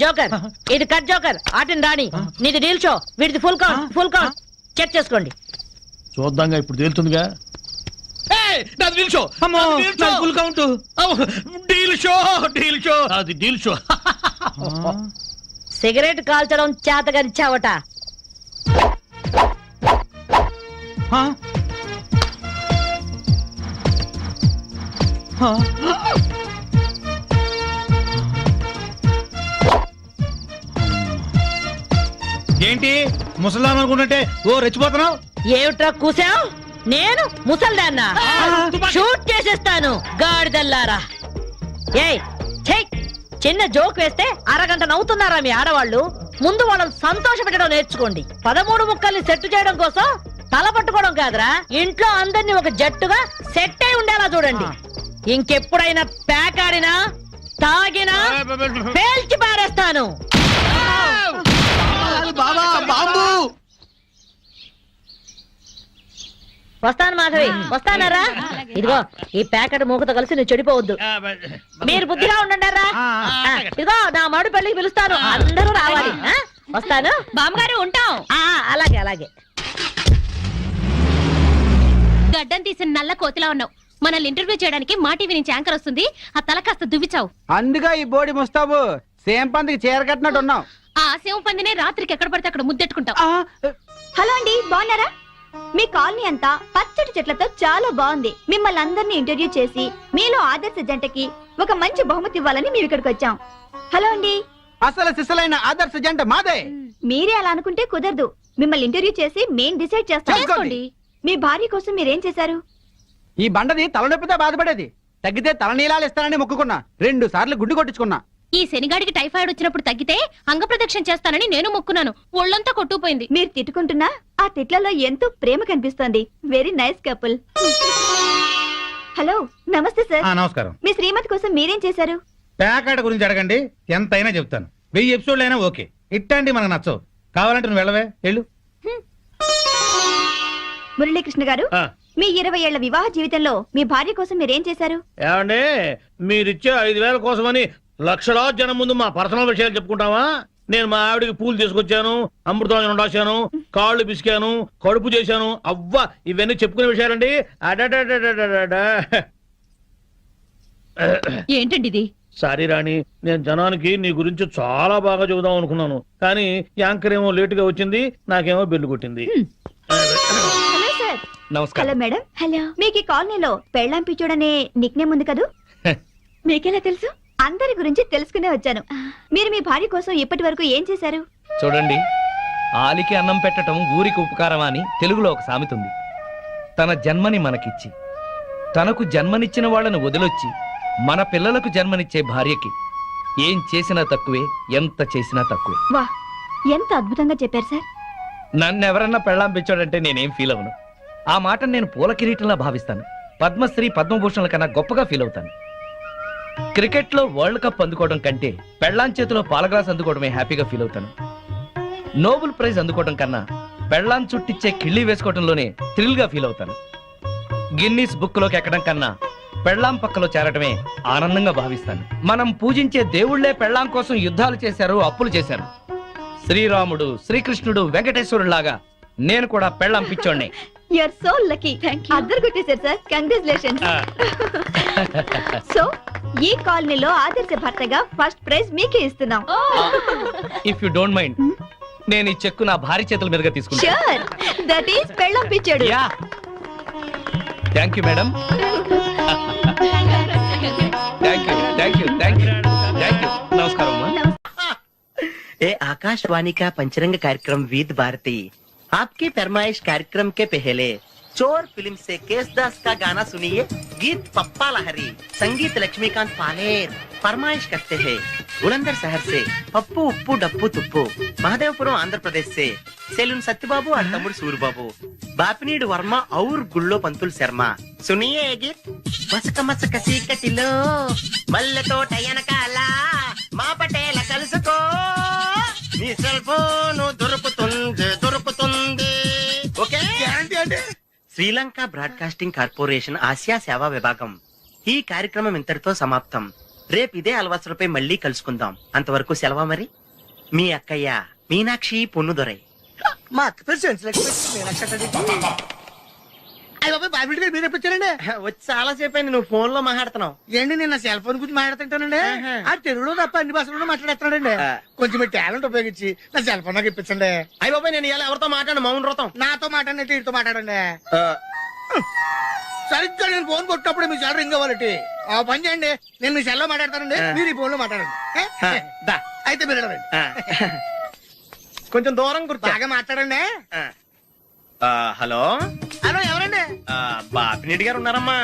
జోకర్ ఇది కట్ జోకర్ ఆటిన్ రాణి నీది డీల్ షో వీడిది ఫుల్ కౌంట్ చెక్ చేసుకోండి. చూద్దాంగా ఇప్పుడు తేలుతుందిగా. Full count. అది డీల్ షో. సిగరెట్ కాల్చడం చేతగరిచావట. ఏంటి ముసలాం అనుకుంటుంటే ఓ రెచ్చిపోతున్నావు? ఏమిట్రా కూసావు? నేను ముసల్దాన్నా? షూట్ చేసేస్తాను గాడిదల్లారా. ఏయ్ ఛై, చిన్న జోక్ వేస్తే అరగంట నవ్వుతున్నారా మీ ఆడవాళ్ళు? ముందు వాళ్ళని సంతోష పెట్టడం నేర్చుకోండి. 13 ముక్కల్ని సెట్ చేయడం కోసం తల పట్టుకోవడం కాదురా, ఇంట్లో అందరినీ ఒక జట్టుగా సెట్ అయి ఉండేలా చూడండి. ఇంకెప్పుడైనా ప్యాక్ ఆడినా తాగినా పేల్చి పారేస్తాను. వస్తాను మాధవి, వస్తానారా? ఇదిగో ఈ ప్యాకెట్ మూకతో కలిసి నువ్వు చెడిపోవద్దు. మీరు బుద్ధిగా ఉండండారా? ఇదిగో నా మడు పెళ్లికి పిలుస్తాను, అందరూ రావాలి. వస్తాను బామ్మగారు, ఉంటాం. అలాగే అలాగే. గడ్డం తీసిన నల్ల కోతిలా ఉన్నావు. మనల్ని ఇంటర్వ్యూ చేయడానికి మా టీవీ నుంచి యాంకర్ వస్తుంది. ఆ తల కాస్త దువ్విచావు. అందుగా ఈ బోడి ముస్తాబు సేమ్ పందికి చీర కట్టినట్టు ఉన్నావు. ఆ శివ పందినే రాత్రికి ఎక్కడ పడితే అక్కడ ముద్దెట్టుకుంటావు. హలో అండి, బాగున్నారా? మీ కాలనీ అంతా పచ్చటి చెట్లతో చాలా బాగుంది. మిమ్మల్ని అందరినీ ఇంటర్వ్యూ చేసి మీలో ఆదర్శ జంటకి ఒక మంచి బహుమతి ఇవ్వాలని మేము ఇక్కడికి వచ్చాం. హలో అండి. అసలు సిసలైన ఆదర్శ జంట మాదే. మీరే అలా అనుకుంటే కుదరదు. మిమ్మల్ని ఇంటర్వ్యూ చేసి మేం డిసైడ్ చేస్తాం. చేసుకోండి. మీ భార్య కోసం మీరేం చేశారు? ఈ బండది తలనొప్పితో బాధపడేది. తగ్గితే తలనీలాలు ఇస్తానని మొక్కుకున్నా. 2 సార్లు గుడ్డు కొట్టించుకున్నా. ఈ శనిగాడికి టైఫాయిడ్ వచ్చినప్పుడు తగ్గితే అంగప్రదక్షిణ చేస్తానని నేను మొక్కున్నాను. ఒళ్ళంతా కొట్టుకుపోయింది. మీరు తిట్టుకుంటున్నా ఆ తిట్లలో ఎంతో ప్రేమ కనిపిస్తోంది. Very nice couple. హలో, నమస్తే సార్. నమస్కారం. మీ శ్రీమతి కోసం మీరేం చేశారు? ప్యాకాట గురించి అడగండి, ఎంతైనా చెప్తాను. 1000 ఎపిసోడ్లు అయినా ఓకే. ఇట్టండి మనకు నచ్చవు. కావాలంటే నువ్వు వెళ్ళవే, వెళ్ళు. మురళీకృష్ణ గారు, మీ 20 ఏళ్ల వివాహ జీవితంలో మీ భార్య కోసం మీరేం చేశారు? ఏమండి, మీరిచ్చే 5,000 కోసమని లక్షలాది జనం ముందు మా పర్సనల్ విషయాలు చెప్పుకుంటావా? నేను మా ఆవిడికి పూలు తీసుకొచ్చాను, అమృతం రాశాను, కాళ్ళు పిసికాను, కడుపు చేశాను. అవ్వా, ఇవన్నీ చెప్పుకునే విషయాలండి. ఏంటండి ఇది? సారీ రాణి, నేను జనానికి నీ గురించి చాలా బాగా చెబుదాం అనుకున్నాను, కానీ యాంకర్ ఏమో లేటుగా వచ్చింది, నాకేమో బెల్లు కొట్టింది. Hello sir. నమస్కారం. Hello madam. హలో. మీకు ఈ కాలనీలో పెళ్ళాం పిచ్చోడనే నిక్నేమ్ ఉంది కదూ? మీకెలా తెలుసు? అందరి గురించి తెలుసుకునే వచ్చాను. మీరు మీ భార్య కోసం ఇప్పటి వరకు ఏం చేశారు? చూడండి, ఆలికి అన్నం పెట్టడం ఊరికి ఉపకారమా అని తెలుగులో ఒక సామెత ఉంది. తన జన్మని మనకిచ్చి తనకు జన్మనిచ్చిన వాళ్ళను వదిలొచ్చి మన పిల్లలకు జన్మనిచ్చే భార్యకి ఏం చేసినా తక్కువే, ఎంత చేసినా తక్కువే. వా, ఎంత అద్భుతంగా చెప్పారు సార్. నన్నెవరన్నా పెళ్ళాం పిచ్చోడంటే నేనేం ఫీల్ అవను. ఆ మాట నేను పూల కిరీటంలా భావిస్తాను. పద్మశ్రీ పద్మభూషణల కన్నా గొప్పగా ఫీల్ అవుతాను. క్రికెట్ లో వరల్డ్ కప్ అందుకోవడం కంటే పెళ్ళాం చేతిలో పాల గ్లాస్ అందుకోవడమే హ్యాపీగా ఫీల్ అవుతాను. నోబెల్ ప్రైజ్ అందుకోవడం కన్నా పెళ్ళాం చుట్టిచ్చే కిళ్ళి వేసుకోవడంలోనే థ్రిల్ గా ఫీల్ అవుతాను. గిన్నీస్ బుక్ లోకి ఎక్కడం కన్నా పెళ్ళాం పక్కలో చేరటమే ఆనందంగా భావిస్తాను. మనం పూజించే దేవుళ్లే పెళ్ళాం కోసం యుద్ధాలు చేశారు, అప్పులు చేశారు. శ్రీరాముడు, శ్రీకృష్ణుడు, వెంకటేశ్వరులాగా నేను కూడా పెళ్ళాం పిచ్చోడ్నే. You are so lucky. అద్దరు కొట్టేశారు సార్. కంగ్రాచులేషన్స్. సో ఈ కాలనీలో ఆదర్శ భర్తగా ఫస్ట్ ప్రైజ్ మీకే ఇస్తున్నాం. ఇఫ్ యు డోంట్ మైండ్, నేను ఈ చెక్కు నా భార్య చేతుల మీదుగా తీసుకుంటా. ష్యూర్, దట్ ఈస్ పెళ్ళాం పిచ్చాడు. Yeah, thank you madam. Thank you, thank you, thank you, thank you. నమస్కారం అమ్మా. ए आकाशवाणी का पंचरंग कार्यक्रम विद भारती आपकी फरमाइश कार्यक्रम के पहले चोर फिल्म से केसदास का गाना सुनिए. गीत पप्पा लहरी, संगीत लक्ष्मीकांत पालेर. फरमाइश करते हैं बुलंदर शहर से पप्पू उप्पू डप्पू तुप्पू. महादेवपुरम आंध्र प्रदेश से सेलून सत्यबाबू और तमुड़ सूरबाबू. बापिनीड वर्मा और गुल्लो पंतुल शर्मा. सुनिए ये गीत. मसक मसक सीकटिलो मल्ले तो टयन काला మా పటేల కలుసుకో నీ సెల్ ఫోన్ దొరుకుతుంది. Okay. Sri Lanka broadcasting corporation Asia సేవా విభాగం. ఈ కార్యక్రమం ఇంతటితో సమాప్తం. రేపు ఇదే అలవాసులపై మళ్ళీ కలుసుకుందాం. అంతవరకు సెలవా మరి. మీ అక్కయ్య మీనాక్షి పొన్నుదొరై. మా అక్క పేరు సెన్స్ అయ్య బాబాయ్ బాబిడి గారు మీరు ఎప్పుడు వచ్చారండి? వచ్చి చాలా సేపు అయింది, నువ్వు ఫోన్ లో మాట్లాడుతున్నావు. ఏంటి నేను నా సెల్ ఫోన్ గురించి మాట్లాడుతుంటానండి. ఆ తెలుగులో తప్ప అన్ని భాషల్లో మాట్లాడేస్తున్నాడండి. కొంచెం మీ టాలెంట్ ఉపయోగించి నా సెల్ ఫోన్ నాకు ఇప్పించండి. అయ్య బాబాయ్ నేను ఇలా ఎవరితో మాట్లాడు మౌన్ వ్రతం. నాతో మాట్లాడినట్టు వీటితో మాట్లాడండి. సరిగ్గా నేను ఫోన్ కొట్టినప్పుడు మీ సెల్ రింగ్ అవ్వాలంటే ఆ పని చేయండి. నేను మీ సెల్ లో మాట్లాడతానండి, మీరు ఈ ఫోన్ లో మాట్లాడండి. దా. అయితే మీరు వెళ్ళండి. కొంచెం దూరం కూర్చో. బాగా మాట్లాడండి. హలో హలో ఎవరండి? బాపినెడ్డి గారు ఉన్నారమ్మా?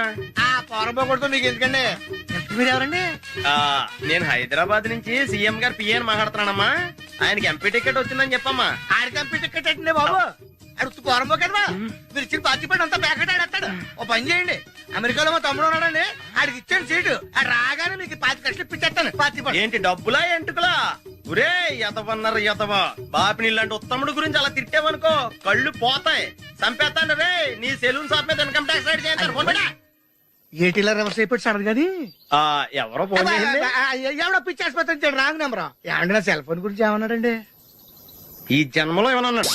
ఆ పోరపోకూడదు మీకు ఎందుకండి. మీరు ఎవరండి? నేను హైదరాబాద్ నుంచి సీఎం గారు పిఏ అని మాట్లాడుతున్నానమ్మా. ఆయనకి ఎంపీ టికెట్ వచ్చిందని చెప్పమ్మా. ఆడికి ఎంపీ టికెట్ అండి బాబు. అడుగుతూ పోరపోకడవా? మీరు ఇచ్చిన పార్టీపడి అంతా ప్యాకెట్ ఆడేస్తాడు. ఓ పని చేయండి, అమెరికాలో మా తమ్ముడు ఉన్నాడండి, ఆడికి ఇచ్చాను సీటు. ఆడు రాగానే మీకు 5 లక్షలు ఇప్పించేస్తాను. పార్టీ ఏంటి డబ్బులా ఎంటుకులా? ఒరే ఎదవన్నారు ఎదవ. బాపిని ఇలాంటి ఉత్తముడు గురించి అలా తిట్టావనుకో కళ్ళు పోతాయి. చంపేస్తాను రే. నీ సెలూన్ షాప్ మీద ఇన్కమ్ ట్యాక్స్ రైడ్ చేస్తాను. ఏటీలో రివర్స్ అయిపోయి సడన్ గది ఎవరో ఫోన్ చేసింది? ఎవడో పిచ్చి ఆసుపత్రి ఇచ్చాడు, రాంగ్ నెంబర్. ఏమండి నా సెల్ ఫోన్ గురించి ఏమన్నాడండి? ఈ జన్మలో ఏమన్నా అన్నాడు?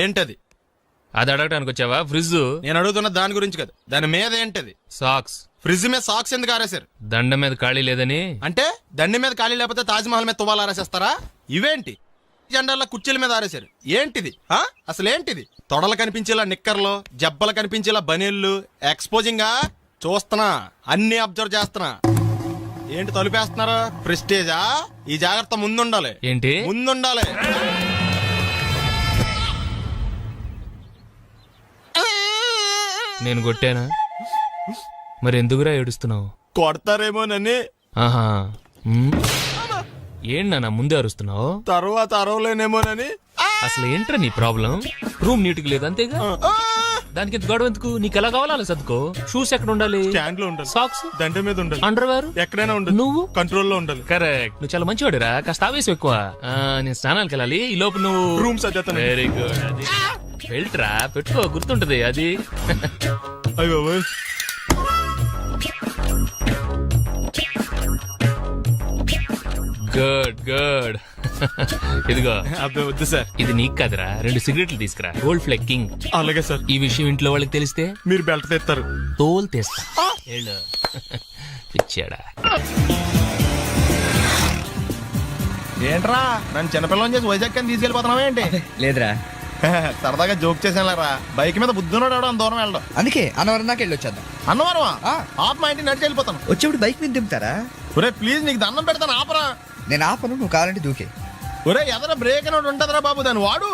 ఏంటది? అది అడగటానికి వచ్చావా? ఫ్రిడ్జ్. నేను అడుగుతున్న దాని గురించి కదా, దాని మీద ఏంటది? సాక్స్. ఫ్రిడ్జ్ మీద సాక్స్ ఎందుకు ఆరేశారు? దండ మీద ఖాళీ లేదని. అంటే దండి మీద ఖాళీ లేకపోతే తాజ్ మహల్ మీద తువ్వాలు ఆరేసేస్తారా? ఇవేంటి జెండాల కుర్చీల మీద ఆరేశారు? ఏంటిది? అసలు ఏంటిది? తొడలు కనిపించేలా నిక్కర్లు, జబ్బలు కనిపించేలా బనీళ్లు, ఎక్స్పోజింగ్ చూస్తున్నా, అన్ని అబ్జర్వ్ చేస్తున్నా. ఏంటి తలుపేస్తున్నారా? ప్రెస్టేజా? ఈ జాగ్రత్త ముందుండాలి. ఏంటి ముందుండాలి. నేను కొట్టానా? మరి ఎందుకురా ఏడుస్తున్నావు? కొడతారేమోనని. ఆహా. ఏంటన్నా ముందే అరుస్తున్నావు? తర్వాత అరవలేనేమోనని. అసలు ఏంట్రా నీ ప్రాబ్లం? రూమ్ నీట్గా లేదు అంతేగా, దానికి ఎంత గొడవ ఎందుకు? నీకు ఎలా కావాలో అలా సర్దుకో. షూస్ ఎక్కడ ఉండాలి? స్టాండ్ లో ఉండాలి. సాక్స్ దండ మీద ఉండాలి. అండర్వేర్ ఎక్కడైనా ఉండాలి. నువ్వు కంట్రోల్ లో ఉండాలి. కరెక్ట్. నువ్వు చాలా మంచివాడురా, కాస్త ఆవేశం ఎక్కువ. నేను స్నానానికి వెళ్ళాలి, ఈ లోపు నువ్వు రూమ్ సర్దేస్తాను. Very good. అది వెళ్ళట్రా, పెట్టుకో, గుర్తుంటది అది. అయ్యో గుడ్ గుడ్. ఇదిగో. అబ్బాయి వద్దు సార్. ఇది నీకు కాదురా, 2 సిగరెట్లు తీసుకురా. గోల్డ్ ఫ్లెక్కింగ్. అలాగే సార్. ఈ విషయం ఇంట్లో వాళ్ళకి తెలిస్తే మీరు బెల్ట్ తెస్తారు. తోలు తీస్తా. వెళ్ళు. పిచ్చాడా. ఏంట్రా నన్ను చిన్నపిల్లని చేసి వైజాగ్ అని తీసుకెళ్ళిపోతున్నావా ఏంటి? లేదురా, సరదాగా జోక్ చేసానులేరా. బైక్ మీద బుద్ధున్నాడు అంత దూరం వెళ్ళడం. అందుకే అన్నవరం దాకా వెళ్ళి వచ్చేద్దాం. అన్నవరమా? ఆప్ మా ఇంటికి నడిచి వెళ్ళిపోతాను. వచ్చేప్పుడు బైక్ మీద దింపుతారా? ఒరే ప్లీజ్ నీకు దండం పెడతాను ఆపరా. నేను ఆపను, నువ్వు కావాలంటే దూకే. ఒరే ఎదర బ్రేక్ అని ఉంటదిరా బాబు, దాన్ని వాడు.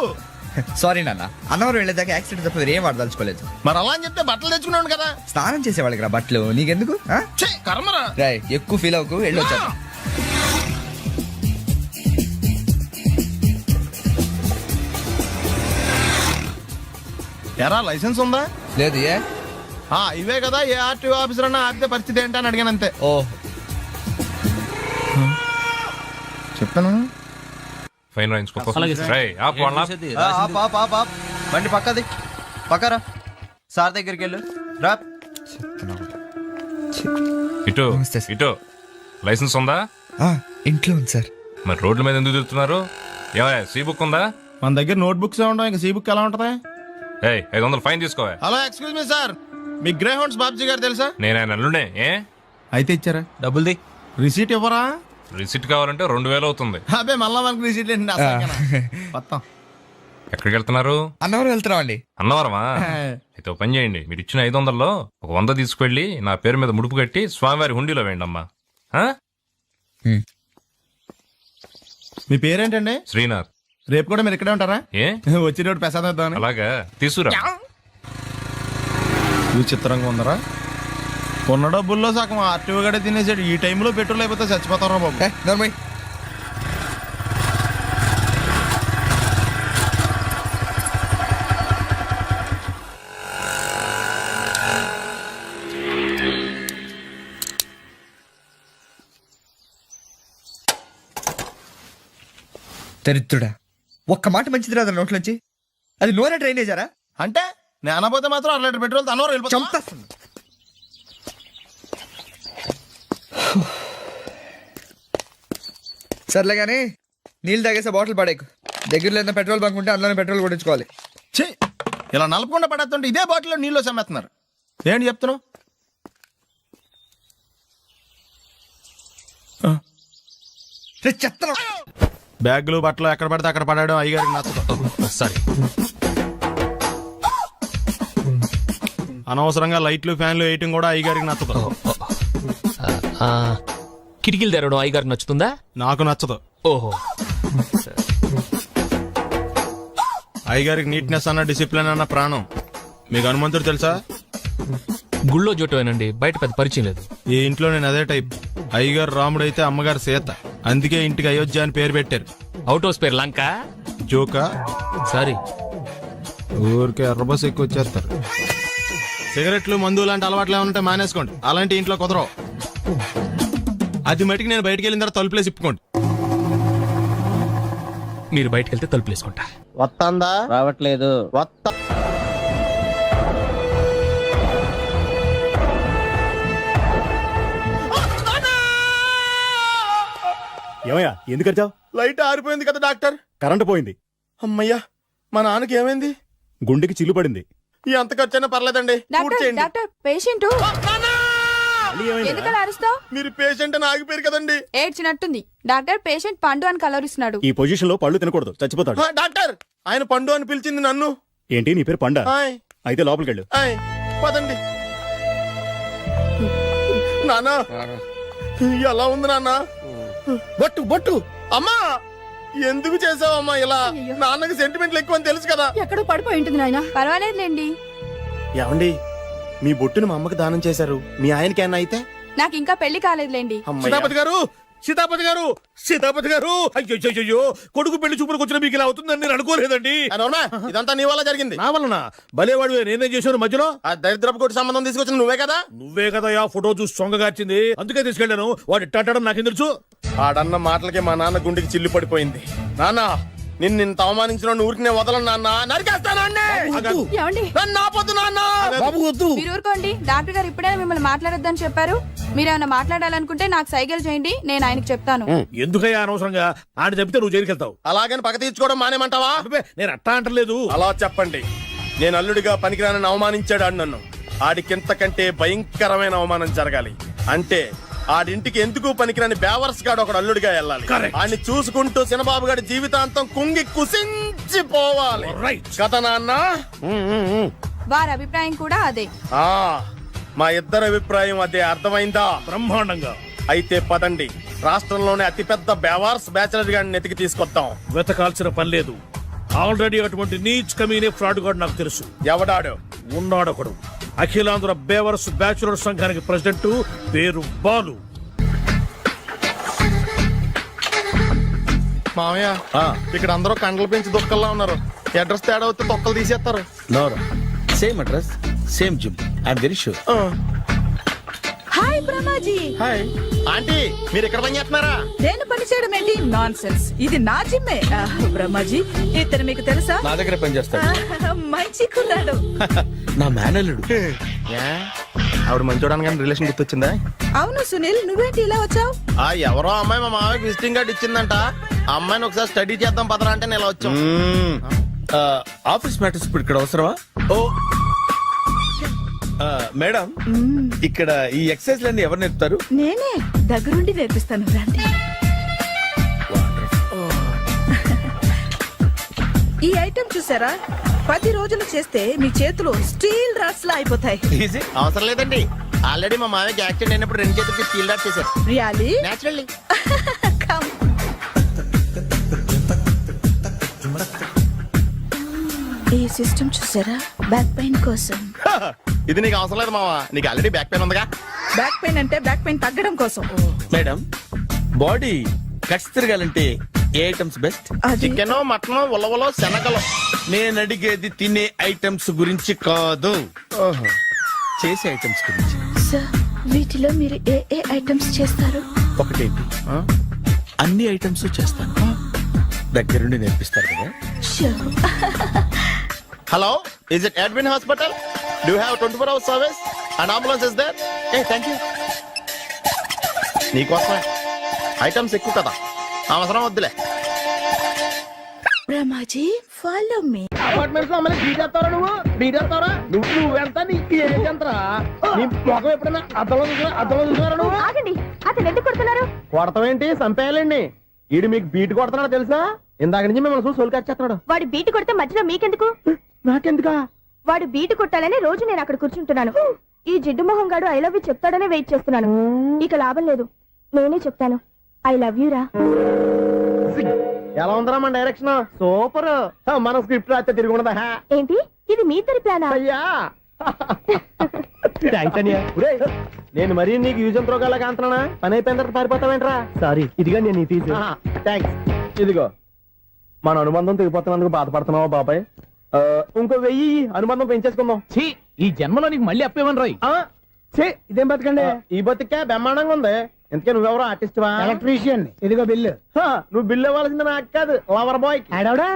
సారీ నాన్న, అన్నవరం వెళ్ళేదాకా యాక్సిడెంట్ తప్ప వేరేం వాడదలుచుకోలేదు. మరి అలా అని చెప్తే బట్టలు తెచ్చుకున్నాను కదా. స్నానం చేసేవాళ్ళకి రా బట్టలు, నీకెందుకు? కర్మరా. ఎక్కువ ఫీల్ అవ్వకు, వెళ్ళి వచ్చాను. ఎరా లైసెన్స్ ఉందా? లేదు. ఏ ఇవే కదా, ఏ ఆర్టీఓ ఆఫీసర్ అన్నా ఆపితే పరిస్థితి ఏంటని అడిగాను అంతే. ఓ చెప్తాను. ఫైన్ బండి పక్కది, పక్కరా. సార్ దగ్గరికి వెళ్ళు రా. ఇటు ఇటు. లైసెన్స్ ఉందా? ఇంట్లో ఉంది సార్. మరి రోడ్ల మీద ఎందుకు తిరుగుతున్నారు? ఏమయ్య, సీ బుక్ ఉందా? మన దగ్గర నోట్ బుక్స్ ఉండవు, ఇంకా సీ బుక్ ఎలా ఉంటది? 500 ఫైన్ తీసుకోవా. హలో ఎక్స్క్యూజ్ మీ సార్, మీ గ్రే హౌండ్స్ బాబ్జీ గారు తెలుసా? నేను ఆయన అల్లుడే. ఏ అయితే ఇచ్చారా? డబ్బుల్ది రిసీట్ ఇవ్వరా? రిసిట్ కావాలంటే 2000 అవుతుంది. అబ్బే మళ్ళా మనకి రిసీట్ ఏంటి? మొత్తం ఎక్కడికి వెళ్తున్నారు? అన్నవరం వెళ్తున్నాం అండి. అన్నవరమా? అయితే ఓ పని చేయండి, మీరు ఇచ్చిన 500లో ఒక 100 తీసుకెళ్లి నా పేరు మీద ముడుపు కట్టి స్వామివారి హుండీలో వేయండి అమ్మా. మీ పేరేంటండి? శ్రీనాథ్. రేపు కూడా మీరు ఇక్కడే ఉంటారా? ఏ వచ్చేటప్పుడు ప్రసాదం ఇద్దామని. అలాగా, తీసుకురా. విచిత్రంగా ఉందరా, ఉన్న డబ్బుల్లో సగం ఆర్టీఓ గడే తినేసాడు. ఈ టైంలో పెట్రోల్ అయిపోతే చచ్చిపోతారా బాబు. దరిద్రుడా, ఒక్క మాట మంచిది రాదు నోట్లోంచి. అది నూనె డ్రైనేజారా? అంటే నేను అనబోతే మాత్రం 1 లీటర్ పెట్రోల్ తనవరం వెళ్ళిపోతాం. చంపేస్తుంది. సర్లే కానీ నీళ్ళు తాగేసే బాటిల్ పడేకు. దగ్గరలో ఏదైనా పెట్రోల్ బంక్ ఉంటే అందులోనే పెట్రోల్ కొట్టించుకోవాలి. ఛీ, ఇలా నలపకుండా పడేస్తుంటే ఇదే బాటిల్లో నీళ్ళు సమ్మేస్తున్నారు. ఏంటి చెప్తున్నావు? చెత్త బ్యాగులు బట్టలు ఎక్కడ పడితే అక్కడ పడడం అయ్యగారికి నచ్చదు. సారీ. అనవసరంగా లైట్లు ఫ్యాన్లు వేయటం కూడా అయ్యగారికి నచ్చదు. కిటికీలు తెరవడం అయ్యగారికి నచ్చుతుందా? నాకు నచ్చదు. ఓహో. అయ్యగారికి నీట్నెస్ అన్న డిసిప్లిన్ అన్న ప్రాణం. మీకు హనుమంతుడు తెలుసా? గుళ్ళో జోటమేనండి, బయట పెద్ద పరిచయం లేదు. ఈ ఇంట్లో నేను అదే టైప్. అయ్యగారు రాముడు అయితే అమ్మగారు సీత. అందుకే ఇంటికి అయోధ్య అని పేరు పెట్టారు. అవుట్ హౌస్ పేరు లంక. జోకా? సారీ. ఊరికే ఎర్రబస్ ఎక్కువ వచ్చేస్తారు. సిగరెట్లు మందు లాంటి అలవాట్లు ఏమంటే మానేసుకోండి. అలాంటి ఇంట్లో కుదరవు. అది మటుకు నేను బయటికి వెళ్ళిన తర్వాత తలుపులేసి ఇప్పుకోండి. మీరు బయటకు వెళ్తే తలుపులు వేసుకుంటా. వస్తాందా? రావట్లేదు. వస్తా. ఏమయ్యా ఎందుకు వచ్చావు? లైట్ ఆరిపోయింది కదా డాక్టర్. కరెంటు పోయింది. అమ్మయ్యా, మా నాన్నకి ఏమైంది? గుండెకి చిల్లు పడింది. ఎంత ఖర్చైనా పర్లేదండి. పూడ్చేయండి. డాక్టర్ పేషెంట్ ఎందుకలా అరుస్తావు? మీరు పేషెంట్ అని ఆగిపోయారు కదండి. ఏడ్చినట్టుంది. డాక్టర్ పేషెంట్ పండు అని కలరిస్తున్నాడు. ఈ పొజిషన్ లో పళ్ళు తినకూడదు, చచ్చిపోతాడు. డాక్టర్, ఆయన పండు అని పిలిచింది నన్ను. ఏంటి నీ పేరు పండా? ఆయ్, అయితే లోపలికి వెళ్ళు. ఆయ్, పదండి. నానా ఎలా ఉంది నాన్న? బొట్టు బొట్టు. అమ్మా, ఎందుకు చేసావమ్మా ఇలా? నాన్నకి సెంటిమెంట్లు ఎక్కువ అని తెలుసు కదా. ఎక్కడో పడిపోయి ఉంటుంది నాయన. పర్వాలేదులేండి. ఏమండి, మీ బొట్టును మా అమ్మకి దానం చేశారు. మీ ఆయనకి ఏమన్నా అయితే? నాకు ఇంకా పెళ్లి కాలేదులేండి. సీతాపతి గారు, సీతాపతి గారు, సీతాపతి గారు, అయ్యో కొడుకు పెళ్లి చూపులకు వచ్చిన మీకు ఇలా అవుతుందని నేను అనుకోలేదండి. ఇదంతా నీ వల్ల జరిగింది. నా వలన? భలేవాడు, నేనేం చేశాను మధ్యలో? ఆ దరిద్రపు కొట్టి సంబంధం తీసుకొచ్చిన నువ్వే కదా. నువ్వే కదా ఆ ఫోటో చూసి సొంగగార్చింది. అందుకే తీసుకెళ్లాను. వాడు ఇట్టాడడం నాకేం తెలుసు? ఆడన్న మాటలకి మా నాన్న గుండెకి చిల్లు పడిపోయింది. నాన్న, నిన్ను అవమానించిన ఊరికి వదలను నాన్న. నరికేస్తానండి. మీరు ఊరుకోండి. డాక్టర్ గారు ఇప్పుడే మిమ్మల్ని మాట్లాడొద్దని చెప్పారు. మీరేమైనా మాట్లాడాలనుకుంటే నాకు సైగలు చేయండి, నేను ఆయనకు చెప్తాను. ఎందుకయ్యా అనవసరంగా? ఆయన చెప్తే నువ్వు జైలుకి వెళ్తావు. అలాగని పక్క తీర్చుకోవడం మానేమంటావా? నేను అట్టా అంటలేదు. అలా చెప్పండి. నేను అల్లుడిగా పనికిరానని అవమానించాడు ఆడు నన్ను. ఆడికింతకంటే భయంకరమైన అవమానం జరగాలి. అంటే ఆడింటికి ఎందుకు పనికిరాని బేవర్స్ గాడు ఒకడు అల్లుడిగా వెళ్ళాలి. ఆడిని చూసుకుంటూ చిన్నబాబు గారి జీవితాంతం కుంగి కుసించిపోవాలి కదా నాన్న. వారి అభిప్రాయం కూడా అదే. మా ఇద్దరి అభిప్రాయం అదే. అర్థమైందా? బ్రహ్మాండంగా. అయితే పదండి, రాష్ట్రంలోనే అతిపెద్ద బేవార్స్ బ్యాచిలర్ గాడిని ఎతికి తీసుకొద్దాం. వెతకాల్సిన పని లేదు. ఆల్రెడీ అటువంటి నీచ్ కమీనే ఫ్రాడ్ గాడు నాకు తెలుసు. ఎవడాడు? ఉన్నాడొకడు. అఖిలాంధ్ర బేవర్స్ బ్యాచులర్ సంఘానికి ప్రెసిడెంట్, పేరు బాలు. మామయ్య, ఇక్కడ అందరూ కండలు పెంచి దుక్కల్లా ఉన్నారు. అడ్రస్ తేడా వస్తే తొక్కలు తీసేస్తారు. Same address, same gym. I'm very sure. Hi Brahmaji. Hi aunty, మీరు ఇక్కడ పని చేస్తున్నారా? నేను పని చేయడం ఏంటి? Non sense. ఇది నా జిమ్మే. బ్రహ్మాజీ, ఇతను మీకు తెలుసా? నా దగ్గర పని చేస్తాడు. మంచి కుర్రాడు. నా మేనల్లుడు. ఆవిడ మంచి చూడడానికి రిలేషన్ గుర్తొచ్చిందా? అవును సునీల్, నువ్వేంటి ఇలా వచ్చావు? ఎవరో అమ్మాయి మా మామయ్యకి విజిటింగ్ కార్డు ఇచ్చిందంట. ఆ అమ్మాయిని ఒకసారి స్టడీ చేద్దాం పదరా అంటే నేను ఇలా వచ్చాం. ఆఫీస్ మ్యాటర్స్ ఇప్పుడు ఇక్కడ అవసరమా? ఓ మేడం, ఇక్కడ ఈ ఎక్సర్సైజ్ లన్నీ ఎవరు నేర్పుతారు? నేనే దగ్గరుండి నేర్పిస్తాను. రండి. ఈ ఐటమ్ చూసారా? 10 రోజులు చేస్తే మీ చేతులు స్టీల్ రాట్స్ లా అయిపోతాయి. అవసరం లేదండి, ఆల్రెడీ మా మామయ్యకి యాక్సిడెంట్ అయినప్పుడు 2 చేతులకి స్టీల్ డాట్ చేశారు. రియల్లీ? నేచురల్లీ. ఈ సిస్టమ్ చూసారా? బ్యాక్ పెయిన్ కోసం. ఇది నీకు అవసరం లేదు మావా, నీకు ఆల్రెడీ బ్యాక్ పెయిన్ ఉందిగా. బ్యాక్ పెయిన్ అంటే బ్యాక్ పెయిన్ తగ్గడం కోసం. మేడం, బాడీ కట్స్ తిరగాలంటే ఏ ఐటమ్స్ బెస్ట్? చికెన్, మటన్, ఉలవలో, శనగలు. నేను అడిగేది తినే ఐటమ్స్ గురించి కాదు, చేసే ఐటమ్స్ గురించి. సార్, వీటిలో మీరు ఏ ఏ ఐటమ్స్ చేస్తారు? ఒకటేంటి, అన్ని ఐటమ్స్ చేస్తాను. దగ్గరుండి నేర్పిస్తారు కదా. Hello, is it admin hospital? Do have 24 hours service and ambulance is there? ఏ థ్యాంక్ యూ. నీకోసమే ఐటమ్స్ ఎక్కువ కదా, అవసరం వద్దులే. Ramaji follow me. అపార్ట్మెంట్స్ లో అమ్మని బీటేస్తారా నువ్వెంత నీకు ఏంటంతరా? నీ మొఖం ఎప్పుడైనా అర్థంలో చూసినారా నువ్వు? ఆగండి, అతను ఎందుకు కొడుతున్నారు? కొడతామేంటి, చంపేయాలండి. ఈడు మీకు బీట్ కొడుతున్నాడు తెలుసా? ఇందాక నుంచి మిమ్మల్ని చూసి సోల్కొచ్చేస్తున్నాడు. వాడు బీటు కొడితే మధ్యలో మీకెందుకు? నాకెందుకా? వాడు బీటు కొట్టాలని రోజు నేను అక్కడ కూర్చుంటున్నాను. ఈ జిడ్డు మొహం గాడు ఐ లవ్ యూ చెప్తాడనే వెయిట్ చేస్తున్నాను. ఇక లాభం లేదు, నేనే చెప్తాను ఐ లవ్ యూ రా. ఎలా ఉందరా మన డైరెక్షన్? సూపర్. మన స్క్రిప్ట్ రాస్తే తిరిగి ఉండదా? ఏంటి ఇది మీ ఇద్దరి ప్లానా? అయ్యా నేను మరీ నీకు యూజ్ ఎంత రోగాలకు అంటున్నా? పని అయిపోయిన తర్వాత పారిపోతావేంట్రా? సారీ, ఇదిగా నేను తీసు. థ్యాంక్స్. ఇదిగో మన అనుబంధం తెగిపోతున్నందుకు బాధపడుతున్నావా బాబాయ్? ఇంకో 1000 అనుబంధం పెంచేసుకుందాం. ఈ జన్మలో నీకు మళ్ళీ అప్పేమని రాయి. ఇదేం బతకండి? ఈ బతికే బ్రహ్మాండంగా ఉంది. ఎందుకే నువ్వెవరో ఆర్టిస్ట్ వా? ఎలక్ట్రీషియన్. ఇదిగో బిల్లు. నువ్వు బిల్లు ఇవ్వాల్సింది నాకు కాదు, లవర్ బాయ్. ఆడవడా?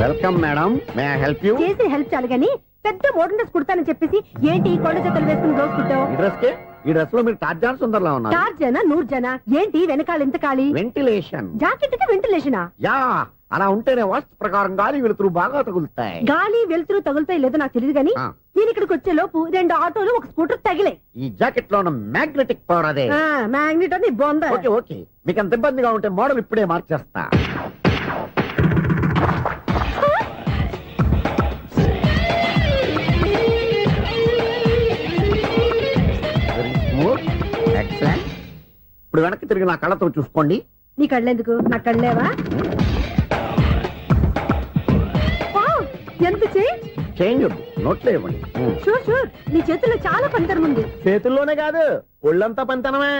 Welcome madam, may I help you? చేసి హెల్ప్ చాలు గాని పెద్ద మోడల్ డ్రెస్ కుడతానని చెప్పేసి ఏంటి కొండ జతలు వేసుకుని రోజు కుట్టావు? ఈ డ్రెస్ కే, ఈ డ్రెస్ లో మీరు టార్జాన్ సుందర్లా ఉన్నారు. చార్జనా 100 జనా? ఏంటి వెనకాల ఎంత ఖాళీ? వెంటిలేషన్. జాకెట్ కి వెంటిలేషనా? యా, అలా ఉంటేనే వాస్తు ప్రకారం గాలి వెలుతురు బాగా తగులుతాయి. గాలి వెలుతురు తగులుతాయి లేదో నాకు తెలియదు గానీ నేను ఇక్కడికి వచ్చే లోపు 2 ఆటోలు ఒక స్కూటర్ తగిలే. ఈ జాకెట్ లో ఉన్న మ్యాగ్నెటిక్ పవర్ అదే. మ్యాగ్నెట్ అని బొంద. ఓకే ఓకే, మీకు అంత ఇబ్బందిగా ఉంటే మోడల్ ఇప్పుడే మార్చేస్తా. ఎక్సలెంట్. ఇప్పుడు వెనక్కి తిరిగి నా కళ్ళతో చూసుకోండి. నీ కళ్ళెందుకు? నా కళ్ళేవా? ఎంత చేంజ్ నోట్లో ఇవ్వండి. షూర్ షూర్, నీ చేతుల్లో చాలా పంతరం ఉంది. చేతుల్లోనే కాదు, ఒళ్ళంతా పంతనమే.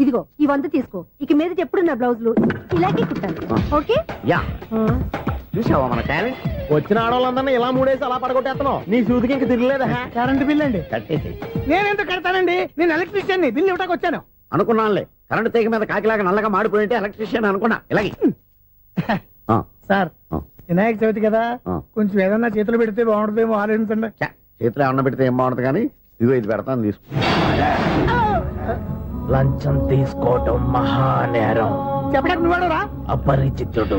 ఇదిగో ఈ 100 తీసుకో. ఇక మీద ఎప్పుడు నా బ్లౌజులు ఇలాగే కుట్టాను. ఓకే? యా, చూసావా మన టాలెంట్? వచ్చిన ఆడవాళ్ళందరినీ ఇలా మూడేసి అలా పడగొట్టేస్తున్నావు. నీ సూదికి ఇంక తిరగలేదా? కరెంట్ బిల్ అండి. కట్టేసి. నేనెందుకు కడతానండి? నేను ఎలక్ట్రీషియన్. బిల్ ఇవ్వడానికి వచ్చాను. అనుకున్నానులే, కరెంట్ తీగ మీద కాకిలాగా నల్లగా మాడిపోయింటే ఎలక్ట్రీషియన్ అనుకున్నా. ఇలాగే సార్, వినాయక చవితి కదా, కొంచెం ఏదన్నా చేతులు పెడితే బాగుంటుందేమో ఆలోచించండి. చేతిలో అన్న పెడితే ఏం బాగుంటుంది కానీ ఇదిగో ఇది పెడతాను, తీసుకో. లంచం తీసుకోవటం మహానేరం. చెప్పడానికి నువ్వాడరా? అపరిచితుడు.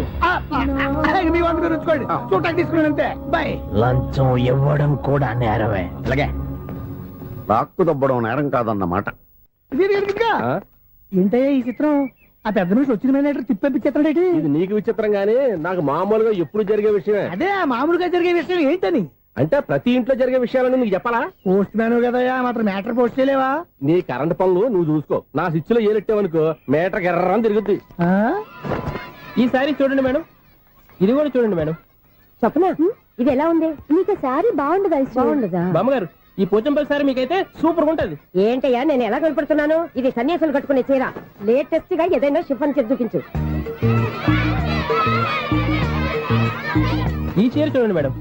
మీ వంద మీరు ఉంచుకోండి, చూడటానికి తీసుకుని అంతే. బాయ్. లంచం ఇవ్వడం కూడా నేరమే. ఇలాగే రాక్కు దబ్బడం నేరం కాదన్నమాట. ఏంటయ్యా ఈ చిత్రం? ఆ పెద్ద నుంచి వచ్చిన మేనేటర్ తిప్పించేస్తాడేటి? ఇది నీకు విచిత్రం గానీ నాకు మామూలుగా ఎప్పుడు జరిగే విషయమే. అదే మామూలుగా జరిగే విషయం ఏంటని? అంటే ప్రతి ఇంట్లో జరిగే విషయాలని నీకు చెప్పాలా? పోస్ట్ మ్యాన్ కదయ్యా, మాత్రం మ్యాటర్ పోస్ట్ చేయలేవా? నీ కరెంట్ పనులు నువ్వు చూసుకో. నా స్విచ్ లో ఏలెట్టావనుకో మేటర్ ఎర్రని తిరుగుద్ది. ఈసారి చూడండి మేడం, ఇది కూడా చూడండి మేడం. చెప్పనా? ఇది ఎలా ఉంది? నీకు సారీ బాగుండదా? బాగుండదా? బామ్మగారు, ఈ పోచంపల్లి సారీ మీకైతే సూపర్ ఉంటుంది. ఏంటయ్యా నేను ఎలా కనపడుతున్నాను? ఇది సన్యాసులు కట్టుకునే చీర. లేటెస్ట్ గా ఏదైనా షిఫన్ చేసి చూపించు. ఈ చీర చూడండి మేడం.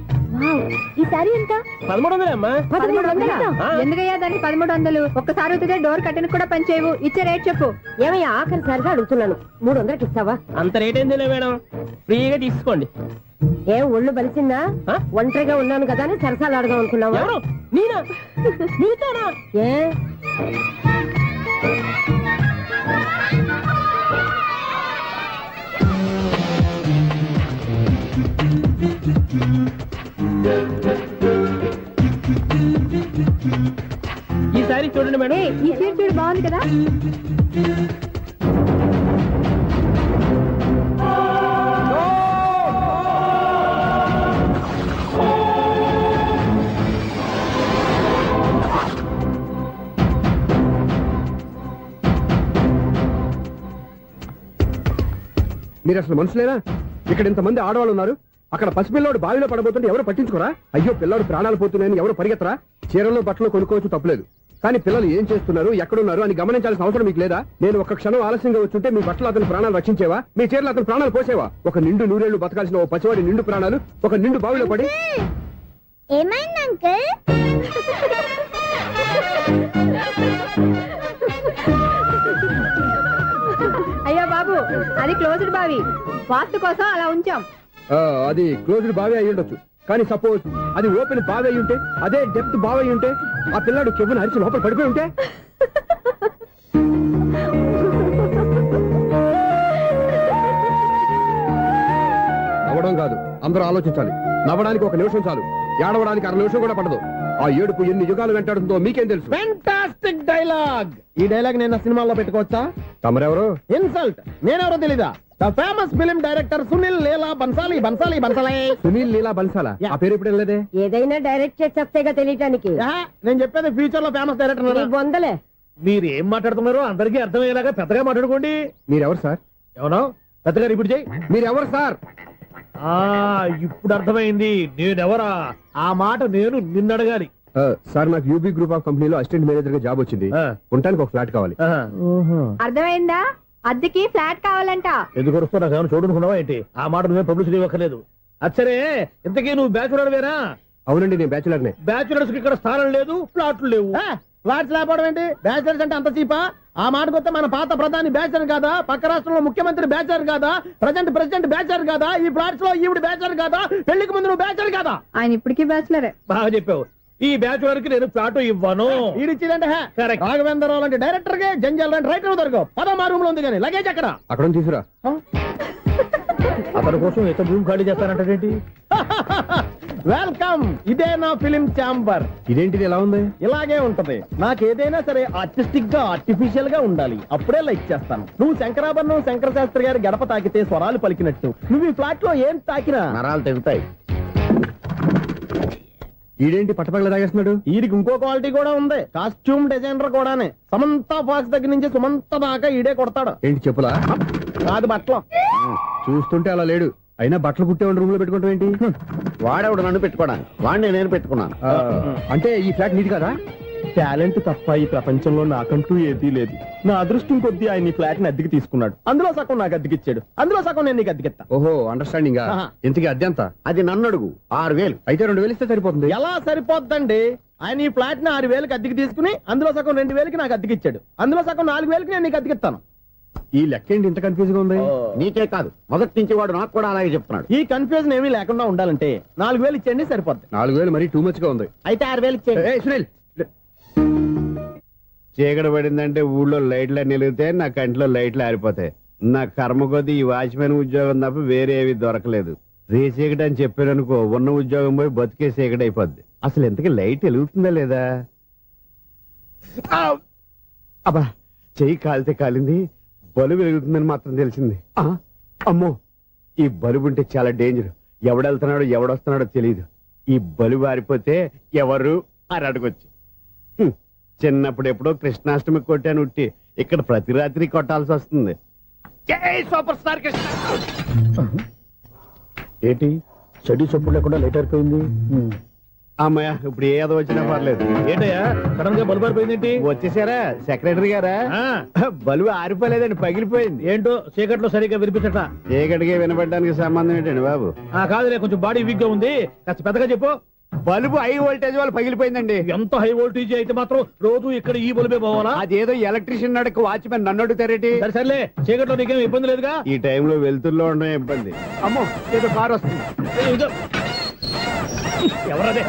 ఈ సారీ ఎంత? 1300 అమ్మా. 1300? ఎందుకయ్యా దాన్ని 1300? ఒక్కసారి అవుతుందే డోర్ కట్టను కూడా పని చేయవు. ఇచ్చే రేట్ చెప్పు. ఏమయ్యా ఆఖరిసారిగా అడుగుతున్నాను, 300కి ఇస్తావా? అంత రేట్ ఏందిలే మేడం, ఫ్రీగా తీసుకోండి. ఏం ఒళ్ళు బలిసిందా? ఒంటరిగా ఉన్నాను కదా అని సరసాలు అడదాం అనుకున్నావా? నేనా? నీతోనా? ఏ ఈ సారీ చూడండి మేడం. ఈ చీర చూడు, బాగుంది కదా? మీరు అసలు మనుషులేనా? ఇక్కడ ఇంతమంది ఆడవాళ్ళు ఉన్నారు, అక్కడ పసిపిల్లాడు బావిలో పడబోతుంటే ఎవరు పట్టించుకోరా? అయ్యో పిల్లాడు ప్రాణాలు పోతున్నాయని ఎవరు పరిగెత్తరా? చీరలో బట్టలు కొనుక్కోవచ్చు, తప్పులేదు. కానీ పిల్లలు ఏం చేస్తున్నారు, ఎక్కడున్నారు అని గమనించాల్సిన అవసరం మీకు లేదా? నేను ఒక క్షణం ఆలస్యంగా వచ్చుంటే మీ బట్టలు అతని ప్రాణాలు రక్షించేవా? మీ చీరలు అతని ప్రాణాలు పోసేవా? ఒక నిండు నూరేళ్లు బతకాల్సిన ఓ పసివాడి నిండు ప్రాణాలు ఒక నిండు బావిలో పడి. ఏమైంది అంకుల్? అయ్యో బాబు అది క్లోజ్డ్ బావి వాస్తు కోసం అలా ఉంచాం. అది క్లోజ్డ్ బావి అయి ఉండొచ్చు, కానీ సపోజ్ అది ఓపెన్ బావి అయి ఉంటే, అదే డెప్త్ బావి అయి ఉంటే, ఆ పిల్లాడు చెవును అరిచి లోపల పడిపోయి ఉంటే, నవ్వడం కాదు, అందరూ ఆలోచించాలి. నవ్వడానికి 1 నిమిషం చాలు, ఏడవడానికి 1/2 నిమిషం కూడా పడదు. ఆ ఏడుపు ఎన్ని యుగాలు వెంటాడుతుందో మీకేం తెలుసు? Fantastic dialogue. ఈ డైలాగ్ నేను సినిమాలో పెట్టుకోవచ్చా? తమరెవరు? ఇన్సల్ట్. నేనెవరో తెలీదా? The famous film director Sunil Leela Bansali. Sunil Leela బన్సాలా? ఆ పేరు ఇప్పుడు లేదే. ఏదైనా డైరెక్ట్ చేసి చెప్తేగా తెలియటానికి. నేను చెప్పేది ఫ్యూచర్ లో ఫేమస్ డైరెక్టర్. వందలే. మీరు ఏం మాట్లాడుతున్నారో అందరికీ అర్థమయ్యేలాగా పెద్దగా మాట్లాడుకోండి. మీరెవరు సార్? ఎవరో పెద్దగా రిపీట్ చేయి. మీరెవరు సార్? ఇప్పుడు అర్థమైంది. నేనెవరా? ఆ మాట నేను నిన్ను అడగాలి. సార్, నాకు యూబీ గ్రూప్ ఆఫ్ కంపెనీలో అసిస్టెంట్ మేనేజర్ గా జాబ్ వచ్చింది. ఉండటానికి 1 ఫ్లాట్ కావాలి. అర్థమైందా? అద్దెకి ఫ్లాట్ కావాలంట. ఎందుకు వస్తా? నాకు చూడనుకున్నావా ఏంటి? ఆ మాట నువ్వే పబ్లిసిటీ ఇవ్వక్కర్లేదు. అచ్చరే, ఇంతకీ నువ్వు బ్యాచులర్ వేరా? అవునండి, నేను బ్యాచులర్నే. బ్యాచులర్స్ కి ఇక్కడ స్థానం లేదు, ఫ్లాట్లు లేవు. ఫ్లాట్స్ లేకపోవడం ఏంటి? బ్యాచులర్స్ అంటే అంత చీపా? ఆ మాటకొస్తే మన పాత ప్రధాని బ్యాచర్ కాదా? పక్క రాష్ట్రంలో ముఖ్యమంత్రి బ్యాచర్ కాదా? ప్రెసిడెంట్ బ్యాచర్ కాదా? ఈ ఫ్లాట్స్ లో ఈవిడ బ్యాచర్ కాదా? పెళ్లికి ముందు నువ్వు బ్యాచర్ కాదా? ఆయన ఇప్పటికీ బ్యాచులరే. బాగా చెప్పావు. ఈ బ్యాచులర్ కి నేను ఫ్లాట్ ఇవ్వను. ఈడిచ్చిందంటే రాఘవేంద్రరావు లాంటి డైరెక్టర్ కి జంజల్ లాంటి రైటర్ దొరకవు. 10వ రూమ్ లో ఉంది కానీ లగేజ్ అక్కడ. అక్కడ తీసుకురా. అతని కోసం ఎంత రూమ్ ఖాళీ చేస్తానంటే వెల్కమ్. ఇదే నా ఫిలిం ఛాంబర్. ఇదేంటిది ఎలా ఉంది? ఇలాగే ఉంటది. నాకు ఏదైనా సరే ఆర్టిస్టిక్ గా ఆర్టిఫిషియల్ గా ఉండాలి. అప్పుడే లైక్ చేస్తాను. నువ్వు శంకరాభరణం శంకర శాస్త్రి గారి గడప తాకితే స్వరాలు పలికినట్టు నువ్వు ఈ ఫ్లాట్ లో ఏం తాకినా నరాలు తెగుతాయి. ఈడేంటి పట్టపగల తాగేస్తున్నాడు? వీడికి ఇంకో క్వాలిటీ కూడా ఉంది. కాస్ట్యూమ్ డిజైనర్ కూడానే. సమంత ఫాక్స్ దగ్గర నుంచి సుమంత దాకా ఈడే కొడతాడు. ఏంటి చెప్పులా? కాదు, బట్టలు. చూస్తుంటే అలా లేడు. అయినా బట్టలు కుట్టేవాడి రూమ్ లో పెట్టుకోవడం ఏంటి? వాడేవాడు నన్ను పెట్టుకోవడానికి. వాడిని నేను పెట్టుకున్నాను. అంటే ఈ ఫ్లాట్ నీది కదా? టాలెంట్ తప్ప ఈ ప్రపంచంలో నాకంటూ ఏదీ లేదు. నా అదృష్టం కొద్దీ ఆయన ఈ ఫ్లాట్ ని అద్దెకి తీసుకున్నాడు. అందులో సగం నాకు అద్దెకిచ్చాడు, అందులో సగం నేను నీకు అద్దెకిస్తా. ఓహో, అండర్స్టాండింగ్. ఇంతకీ అద్దె ఎంత? అది నన్ను అడుగు. 6,000. అయితే 2,000 ఇస్తే సరిపోతుంది. ఎలా సరిపోద్దండి? ఆయన ఈ ఫ్లాట్ ని 6,000కి అద్దెకి తీసుకుని అందులో సగం 2,000కి నాకు అద్దెకిచ్చాడు. అందులో సగం 4,000కి నేను నీకు అద్దెకిస్తాను. ఈ లెక్క ఏంటి ఇంత కన్ఫ్యూజ్ గా ఉంది? నీకే కాదు, మొదటి నుంచి వాడు నాకు కూడా అలాగే చెప్తున్నాడు. ఈ కన్ఫ్యూజన్ ఏమీ లేకుండా ఉండాలంటే 4,000 ఇచ్చేయండి, సరిపోద్ది. 4,000 మరీ టూ మచ్ గా ఉంది. అయితే 6,000 ఇచ్చేయండి. సునీల్, చీకటి పడిందంటే ఊళ్ళో లైట్లు నిలిగితే నా కంట్లో లైట్లు ఆరిపోతాయి. నా కర్మ కొద్దీ ఈ వాచ్మెన్ ఉద్యోగం తప్ప వేరే ఏవి దొరకలేదు. రేచీకటి అని చెప్పారనుకో, ఉన్న ఉద్యోగం పోయి బతికే చీకటి అయిపోద్ది. అసలు ఎంతకీ లైట్ వెలుగుతుందా లేదా? అబ్బా, చెయ్యి కాలితే కాలింది, బలుబు వెలుగుతుందని మాత్రం తెలిసింది. అమ్మో, ఈ బలుబు ఉంటే చాలా డేంజర్. ఎవడెళ్తున్నాడో ఎవడొస్తున్నాడో తెలియదు. ఈ బలుబు ఆరిపోతే ఎవరు అని అడగొచ్చు. చిన్నప్పుడు ఎప్పుడో కృష్ణాష్టమి కొట్టాను ఉట్టి, ఇక్కడ ప్రతి రాత్రి కొట్టాల్సి వస్తుంది. Super star Krishna. ఏంటి చెడు చప్పుడు లేకుండా లేట్ అయిపోయింది? అమ్మాయ, ఇప్పుడు ఏదో వచ్చినా పర్లేదు. ఏంటయ్యా సడన్ గా బల్బు ఆరిపోయింది? వచ్చేసారా సెక్రటరీ గారా? బల్బు ఆరిపోలేదండి, పగిలిపోయింది. ఏంటో చీకట్లో సరిగ్గా వినిపించట. చీకటికి వినపడడానికి సంబంధం ఏంటండి బాబు? కాదులే, కొంచెం బాడీ వీక్ గా ఉంది, కాస్త పెద్దగా చెప్పు. బల్బు హై వోల్టేజ్ వాళ్ళు పగిలిపోయిందండి. ఎంత హై వోల్టేజ్ అయితే మాత్రం రోజు ఇక్కడ ఈ బల్బే పోవాలా? అదేదో ఎలక్ట్రీషియన్ నడక వాచ్మెన్ నన్ను అడుగుతారేటి? సరేలే, చీకట్లో నీకేం ఇబ్బంది లేదుగా? ఈ టైంలో వెళ్తుల్లో ఉండడం ఇబ్బంది. అమ్మో, ఏదో కారు వస్తుంది. ఎవరదే?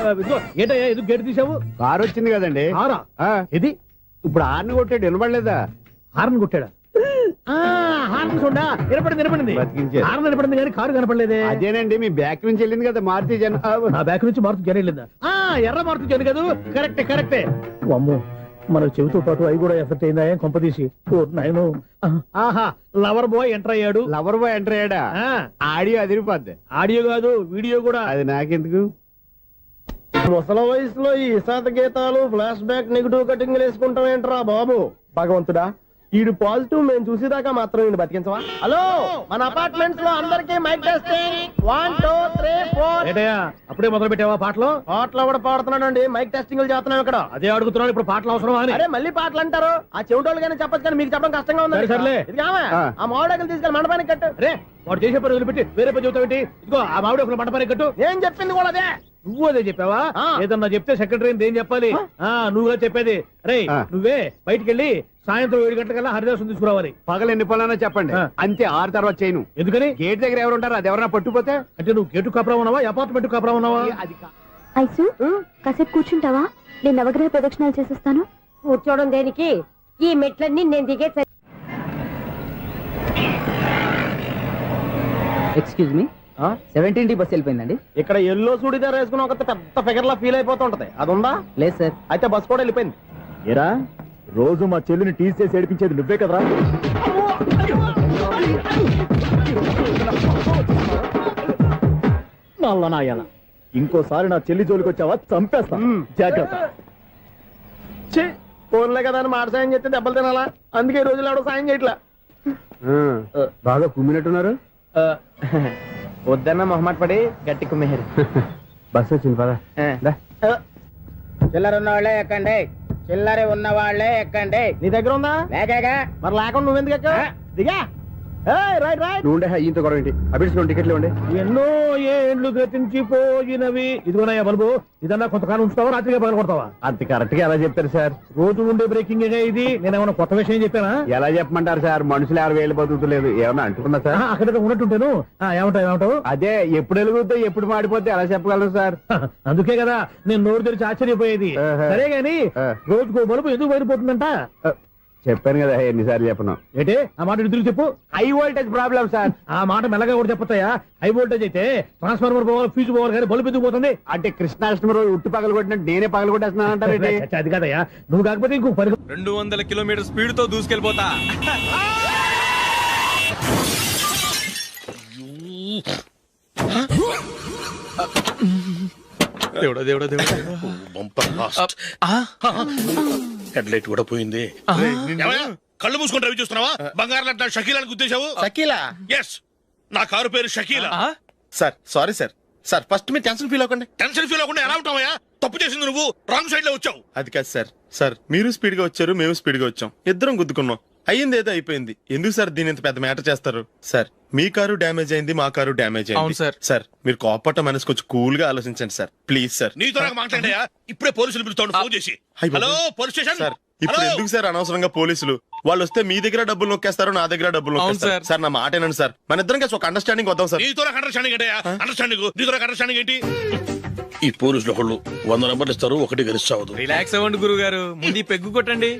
ఏంటయ్యా ఎందుకు గేటు తీసావు? కారు వచ్చింది కదండి. ఇది ఇప్పుడు హార్న్ కొట్టాడు, వినపడలేదా? హార్న్ కొట్టాడా? హార్న్ చూడా వినపడింది. హార్న్ వినపడింది కానీ కారు కనపడలేదే. అదేనండి, మీ బ్యాక్ నుంచి వెళ్ళింది కదా మారుతి జన్. ఆ బ్యాక్ నుంచి మారుతి జన్ వెళ్ళిందా? ఎర్ర మారుతి జన్ కదా. కరెక్టే. అమ్మో, మన చెవితో పాటు అవి కూడా ఎఫెక్ట్ అయిందా కొంపదీసి? ఆహా, లవర్ బాయ్ ఎంటర్ అయ్యాడు. లవర్ బాయ్ ఎంటర్ అయ్యాడా? ఆడియో అదిరిపోద్ది. ఆడియో కాదు, వీడియో కూడా. అది నాకెందుకు? ముసల వయసులో ఈ ఇసాత గీతాలు, ఫ్లాష్ బ్యాక్, నెగిటివ్ కటింగ్ వేసుకుంటాం ఏంట్రా బాబు? భగవంతుడా, ఈడు పాజిటివ్ మేము చూసేదాకా మాత్రం ఈయన బతికించవా? హలో, మన అపార్ట్మెంట్స్ లో అందరికీ మైక్ టెస్టింగ్. 1 2 3 4. అప్పుడే మొదలు పెట్టావా పాటలు? పాటలు కూడా పాడుతున్నానండి, మైక్ టెస్టింగ్ చేస్తున్నాం ఇక్కడ. అదే అడుగుతున్నాను, ఇప్పుడు పాటలు అవసరం అని. అరే మళ్ళీ పాటలు అంటారు, ఆ చెవిటోళ్ళు కానీ చెప్పచ్చు కానీ మీకు చెప్పడం కష్టంగా ఉంది. సర్లే, ఆ మామిడాకులు తీసుకెళ్ళి మండపానికి కట్టు. రే, వాడు చేసే పని వదిలిపెట్టి వేరే పని చెబుతావు ఏంటి? ఇదిగో ఆ మామిడి ఒక మండపానికి కట్టు. ఏం చెప్పింది కూడా అదే. నువ్వు అదే చెప్పావా? ఏదన్నా చెప్తే సెక్రటరీ ఏం చెప్పాలి? నువ్వుగా చెప్పేది. రే నువ్వే బయటికి వెళ్ళి సాయంత్రం 7 గంటలకల్లా హరిదాసు తీసుకురావాలి. పగలు ఎన్ని పనులన్నా చెప్పండి, అంతే. 6 తర్వాత చేయను. ఎందుకని? గేట్ దగ్గర ఎవరు ఉంటారు, అది ఎవరైనా పట్టుపోతే. అంటే నువ్వు గేటు కాపురా ఉన్నావా, అపార్ట్మెంట్ కాపురా ఉన్నావా? అది ఐసు కాసేపు కూర్చుంటావా? నేను నవగ్రహ ప్రదక్షిణాలు చేసేస్తాను. కూర్చోవడం దేనికి? ఈ మెట్లన్నీ నేను దిగే ఎక్స్క్యూజ్ మీ, 17 బస్ వెళ్ళిపోయిందండి. ఇక్కడ ఎల్లో చూడిదార్ వేసుకుని ఒక పెద్ద ఫిగర్ లా ఫీల్ అయిపోతుంటది, అది ఉందా? లేదు సార్. అయితే బస్ కూడా వెళ్ళిపోయింది. ఏరా, రోజు మా చెల్లిని టీస్ చేసి ఏడిపించేది నువ్వే కదరా? నల్ల నాయన, ఇంకోసారి నా చెల్లి జోలికి వచ్చావా చంపేస్తా, జాగ్రత్త. ఫోన్లే కదా అని మాట సాయం చేస్తే దెబ్బలు తినాలా? అందుకే ఈ రోజులు ఎవడో సాయం చేయట్లా. బాగా కుమ్మినట్టున్నారు. వద్దన్న మొహమాట పడి గట్టి కుమ్మేరు. బస్ వచ్చింది పదా. చిల్లర ఉన్న వాళ్ళే ఎక్కండి, చిల్లర ఉన్న వాళ్ళే ఎక్కండి. నీ దగ్గర ఉందా? లేకగా మరి లేకుండా నువ్వెందుకు ఎక్కావు? దిగా. Right right. నువ్వు ఈయంతో గొడవ ఏంటి? అభిడిచిన టికెట్లు ఇవ్వండి. ఎన్నో ఏండ్లు గతించిపోయినవి. ఇదిగోనయ్యా బల్బు, ఇదన్నా కొంతకాలం ఉంచుతావా, రాత్రిగా పగల కొడతావా? అంత కరెక్ట్ గా ఎలా చెప్తారు సార్? రోజు ఉండే బ్రేకింగ్ ఇది. నేనేమన్నా కొత్త విషయం చెప్పానా? ఎలా చెప్పమంటారు సార్? మనుషులు 60 వేలు బతుకుతలేదు, ఏమన్నా అంటున్నా సార్? అక్కడ ఉన్నట్టుంటాను. ఏమంటావు? అదే ఎప్పుడు వెలుగుతో ఎప్పుడు మాడిపోతే ఎలా చెప్పగలను సార్? అందుకే కదా నేను నోరు తెరిచి ఆశ్చర్యపోయేది. సరే గాని రోజుకో బల్బు ఎందుకు బయటపోతుందంట? చెప్పాను కదా ఎన్నిసార్లు చెప్పను. ఏంటే ఆ మాట ఇద్దరు చెప్పు. High voltage problem sir. ఆ మాట మెల్లగా కూడా చెప్పొస్తాయా? హై వోల్టేజ్ అయితే ట్రాన్స్ఫార్మర్ పోవాలి, ఫ్యూజ్ పోవాలి, కానీ బల్బు ఎందుకు పోతుంది? అంటే కృష్ణాష్టమి రోజు ఉట్టు పగలు కొట్టినట్టు నేనే పగలు కొట్టేస్తున్నాను అంటారు. అది కాదయ్యా, నువ్వు కాకపోతే ఇంకో 200 కిలోమీటర్ స్పీడ్ తో దూసుకెళ్ళిపోతా. దేవుడా దేవుడా దేవుడా, హెడ్ లైట్ కూడా పోయింది. ఏమయ్యా, కళ్ళు మూసుకొని రవి చూస్తున్నావా? బంగారం లాంటి షకీలాని గుర్తించావు? షకీలా? ఎస్, నా కారు పేరు Shakeela. Sir sorry sir. Sir first మీరు టెన్షన్ ఫీల్ అవ్వకండి. టెన్షన్ ఫీల్ అవ్వకుండా ఎలా ఉంటావయ్యా? తప్పు చేసింది నువ్వు, రాంగ్ సైడ్ లో వచ్చావు. అది కాదు సార్. సార్ మీరు స్పీడ్ గా వచ్చారు, మేము స్పీడ్ గా వచ్చాం, ఇద్దరం గుద్దుకున్నాం. అయ్యింది ఏదో అయిపోయింది. ఎందుకు సార్ దీని ఇంత పెద్ద మ్యాటర్ చేస్తారు? సార్ మీ కారు డ్యామేజ్ అయింది, మా కారు డ్యామేజ్ అయింది. సార్ మీరు కోపట్ట మనసు కొంచెం కూల్ గా ఆలోచించండి సార్, ప్లీజ్ సార్. నీతో నాకు మాట్లాడాయా? ఇప్పుడే పోలీసులు పిలుస్తాను, ఫోన్ చేసి. Hello police station. సార్ ఇప్పుడు ఎందుకు సార్ అనవసరంగా పోలీసులు? వాళ్ళు వస్తే మీ దగ్గర డబ్బులు నొక్కేస్తారు, నా దగ్గర డబ్బులు నొక్కేస్తారు. సార్ నా మాట ఏనండి సార్, మన ఇద్దరం కలిసి ఒక అండర్స్టాండింగ్ వద్దాం సార్. నీతో నాకు అండర్స్టాండింగ్ ఏంటయ్యా? అండర్స్టాండింగ్ నీతో నాకు అండర్స్టాండింగ్ ఏంటి? ఈ పోలీసులు ఒకళ్ళు 100 నెంబర్లు ఇస్తారు, ఒకటి గెలుస్తావదు. రిలాక్స్ అవ్వండి గురువు గారు, ముందు పెగ్గు కొట్టండి.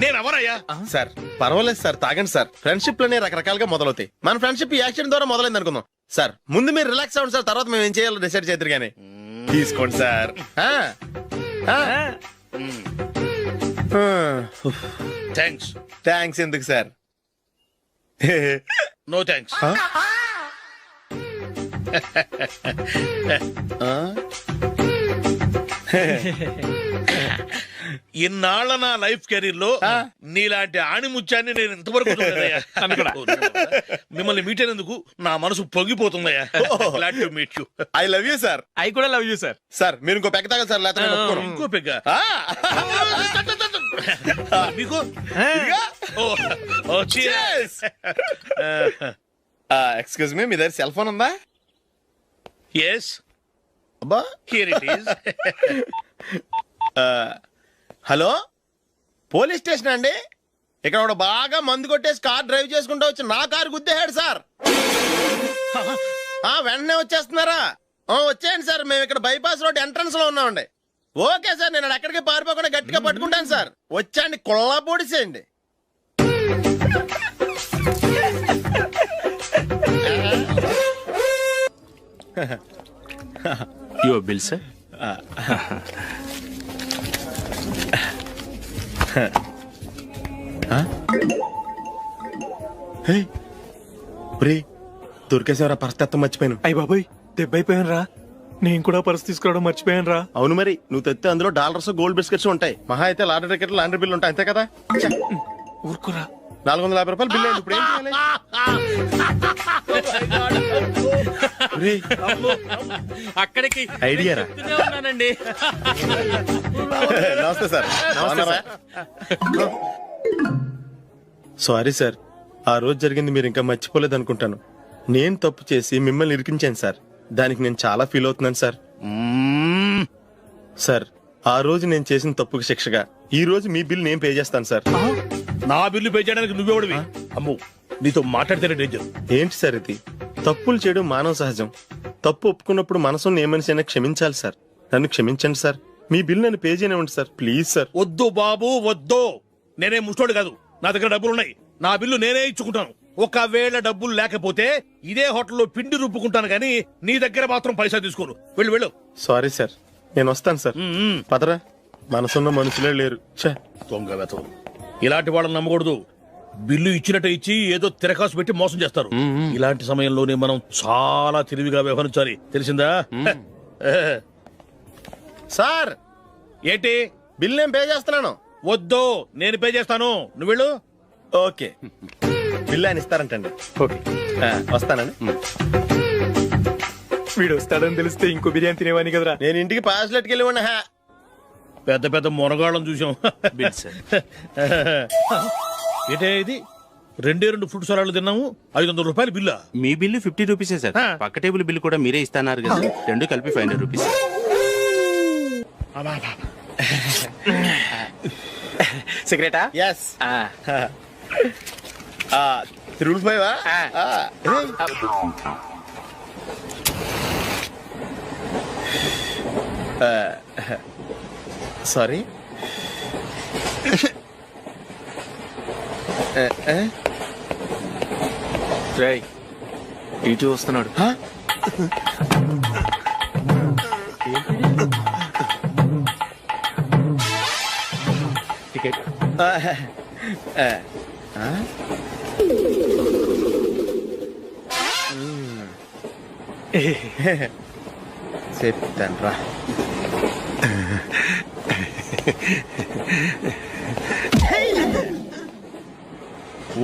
నేను ఎవరయ్యా? సార్ పర్వాలేదు సార్, తాగండి సార్. ఫ్రెండ్షిప్ లోనే రకరకాలుగా మొదలవుతాయి. మన ఫ్రెండ్షిప్ ఈ యాక్సిడెంట్ ద్వారా మొదలైంది అనుకుందాం. సార్ ముందు మీరు రిలాక్స్ అవ్వండి సార్, తర్వాత మేము ఏం చేయాలో డిసైడ్ చేద్దరు గానీ. తీసుకోండి సార్. థ్యాంక్స్ ఎందుకు సార్? No thanks. ఇన్నాళ్ళ నా లైఫ్ కెరీర్ లో నీలాంటి ఆణిముత్యాన్ని నేను ఇంతవరకు చూడలేదయ్యా. మిమ్మల్ని మీట్ అయినందుకు నా మనసు పొంగిపోతుందయ్యా. Glad to meet you. I love you sir. I కూడా లవ్ యూ సార్. సార్ మీరు ఇంకో పెగ్గ తాగండి సార్, లేకపోతే ఇంకో పెగ్గ మీకు. ఎక్స్క్యూజ్ మీ, మీ దగ్గర సెల్ ఫోన్ ఉందా? Yes, here it is. Hello, police station అండి. ఇక్కడ ఒకడు బాగా మందు కొట్టేసి కార్ డ్రైవ్ చేసుకుంటూ వచ్చి నా కారు గుద్దేశాడు సార్. వెంటనే వచ్చేస్తున్నారా? వచ్చేయండి సార్, మేము ఇక్కడ బైపాస్ రోడ్ ఎంట్రన్స్ లో ఉన్నామండి. ఓకే సార్, నేను ఎక్కడికి పారిపోకుండా గట్టిగా పట్టుకుంటాను సార్. వచ్చాండి, కుళ్ళ పొడిసేయండి. Your bill sir. దొరికేసేవరా? పరిస్థితి మర్చిపోయాను. అయ్య బాబాయ్, దెబ్బైపోయాను రా. నేను కూడా పర్స్ తీసుకురావడం మర్చిపోయాను రా. అవును మరి, నువ్వు తెస్తే అందులో డాలర్స్, గోల్డ్ బిస్కెట్స్ ఉంటాయి. మహా అయితే లాటరీ టికెట్, లాండ్రీ బిల్ ఉంటాయి, అంతే కదా? ఊరుకురా. 450 రూపాయలు బిల్ అయింది. ఇప్పుడు ఏం చేయాలి? అక్కడికి ఐడియా రా. ఉన్నానండి. నమస్తే సార్. సారీ సార్, ఆ రోజు జరిగింది మీరు ఇంకా మర్చిపోలేదు అనుకుంటాను. నేను తప్పు చేసి మిమ్మల్ని ఇరికించాను సార్. దానికి నేను చాలా ఫీల్ అవుతున్నాను సార్. సార్ ఆ రోజు నేను చేసిన తప్పుకి శిక్షగా ఈ రోజు మీ బిల్ నేను పే చేస్తాను సార్. నా బిల్లు పే చేయడానికి నువ్వెవడివి? అమ్ము, నీతో మాట్లాడితేనే డేంజర్. ఏంటి సార్ ఇది? తప్పులు చేయడం మానవ సహజం. తప్పు ఒప్పుకున్నప్పుడు మనసుని ఏ మనిషి అయినా క్షమించాలి సార్. నన్ను క్షమించండి సార్. మీ బిల్ నన్ను పే చేయనివ్వండి సార్, ప్లీజ్ సార్. వద్దు బాబు వద్దు. నేనే ముష్టోడు కాదు, నా దగ్గర డబ్బులున్నాయి. నా బిల్లు నేనే ఇచ్చుకుంటాను. ఒకవేళ డబ్బులు లేకపోతే ఇదే హోటల్లో పిండి రుబ్బుకుంటాను కానీ నీ దగ్గర మాత్రం పైసా తీసుకోను. వెళ్ళు వెళ్ళు. సారీ సార్, నేను వస్తాను సార్. పదరా, మనసున్న మనుషులే లేరు. దొంగ వెతవు. ఇలాంటి వాళ్ళని నమ్మకూడదు. బిల్లు ఇచ్చినట్టు ఇచ్చి ఏదో తిరకాసు పెట్టి మోసం చేస్తారు. ఇలాంటి సమయంలోనే మనం చాలా తెలివిగా వ్యవహరించాలి, తెలిసిందా? సార్ ఏంటి? బిల్ నేను పే చేస్తున్నాను. వద్దు, నేను పే చేస్తాను, నువ్వు వెళ్ళు. ఓకే, బిల్ ఆయన ఇస్తారంటండి. ఓకే, వస్తానండి. వీడు వస్తాడని తెలిస్తే ఇంకో బిర్యానీ తినేవాని కదరా. నేను ఇంటికి పాస్లెట్కి వెళ్ళి పెద్ద పెద్ద మొనగాళ్ళం చూసాం. ఏంటే ఇది? 2 ఫ్రూట్ సలాడ్లు తిన్నాము, 500 రూపాయలు బిల్లా? మీ బిల్లు 50 రూపీసే సార్. పక్క టేబుల్ బిల్లు కూడా మీరే ఇస్తాన్నారు కదా, రెండు కలిపి 500 రూపీస్. సిగరెటా? ఎస్. 3 సారీ. ఇటు వస్తున్నాడు. టికెట్. చెప్తాను రా.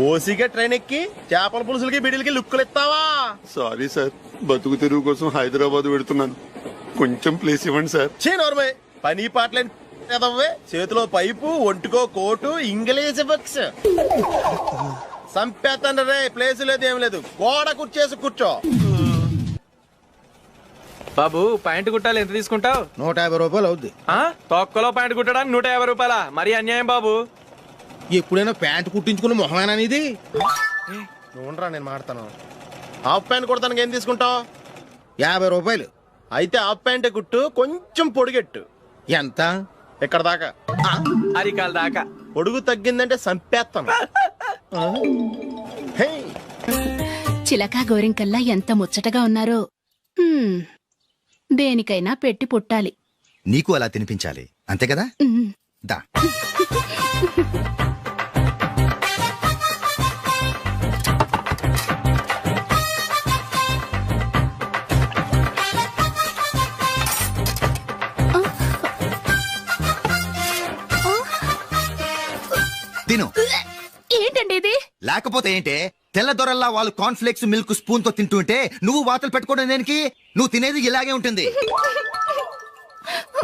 ఓసిగా ట్రైన్ ఎక్కి చేపల పులుసులకి బిడిలకి లుక్కులు ఇస్తావా? సారీ సార్, బతుకు తెరువు కోసం హైదరాబాద్ పెడుతున్నాను, కొంచెం ప్లేస్ ఇవ్వండి సార్. నోర్మై, పని పాటలేని కదవ్వే. చేతిలో పైపు, ఒంటికో కోటు, ఇంగ్లీష్ బుక్స్. సంపేతండ్రి రే, ప్లేస్ లేదు ఏం లేదు, గోడ కుర్చేసి కూర్చో. బాబు, ప్యాంటు కుట్టాలి, ఎంత తీసుకుంటావు? 150 రూపాయలు అవుద్ది. తొక్కలో ప్యాంటు కుట్టడానికి 150 రూపాయలా? మరి అన్యాయం బాబు. ఎప్పుడైనా ప్యాంటు కుట్టించుకున్న మొహమేనా ఇది? చూడరా, నేను మాడతాను. హాఫ్ ప్యాంట్ కుడతానికి ఏం తీసుకుంటావు? 50 రూపాయలు. అయితే హాఫ్ ప్యాంటే కుట్టు, కొంచెం పొడిగెట్టు. ఎంత? ఎక్కడ దాకా? అరికాల దాకా. పొడుగు తగ్గిందంటే సంపేస్తాను. చిలకా గోరింకల్లా ఎంత ముచ్చటగా ఉన్నారో. దేనికైనా పెట్టి పుట్టాలి. నీకు అలా తినిపించాలి, అంతే కదా? దా. తిను. ఏంటండి ఇది? లేకపోతే ఏంటే, తెల్లదొరల్లా వాళ్ళు కార్న్ఫ్లేక్స్ మిల్క్ స్పూన్ తో తింటుంటే నువ్వు వాతలు పెట్టుకోవడం దేనికి? నువ్వు తినేది ఇలాగే ఉంటుంది.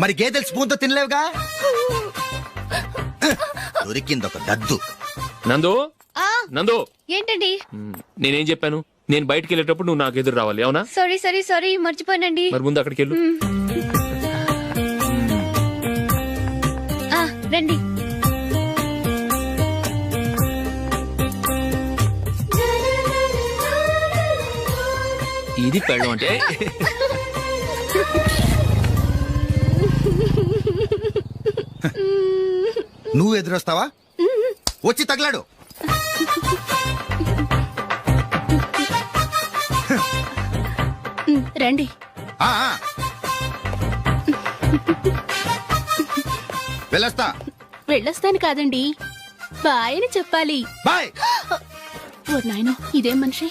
మరి గేదెలు స్పూన్ తో తినలేవుగా. దొరికిందొక దద్దు. నందు, నందు, ఏంటండి? నేనేం చెప్పాను? నేను బయటికి వెళ్ళేటప్పుడు నువ్వు నాకు ఎదురు రావాలి, అవునా? సారీ మర్చిపోయానండి. మరి ముందు అక్కడికి వెళ్ళు. రండి. ఇది పెళ్ళం అంటే. నువ్వు ఎదురొస్తావా? వచ్చి తగలాడు. రండి. వెళ్ళొస్తాను కాదండి, బాయ్ అని చెప్పాలి. బాయ్. ఓ నాయనో, ఇదేం మనిషి?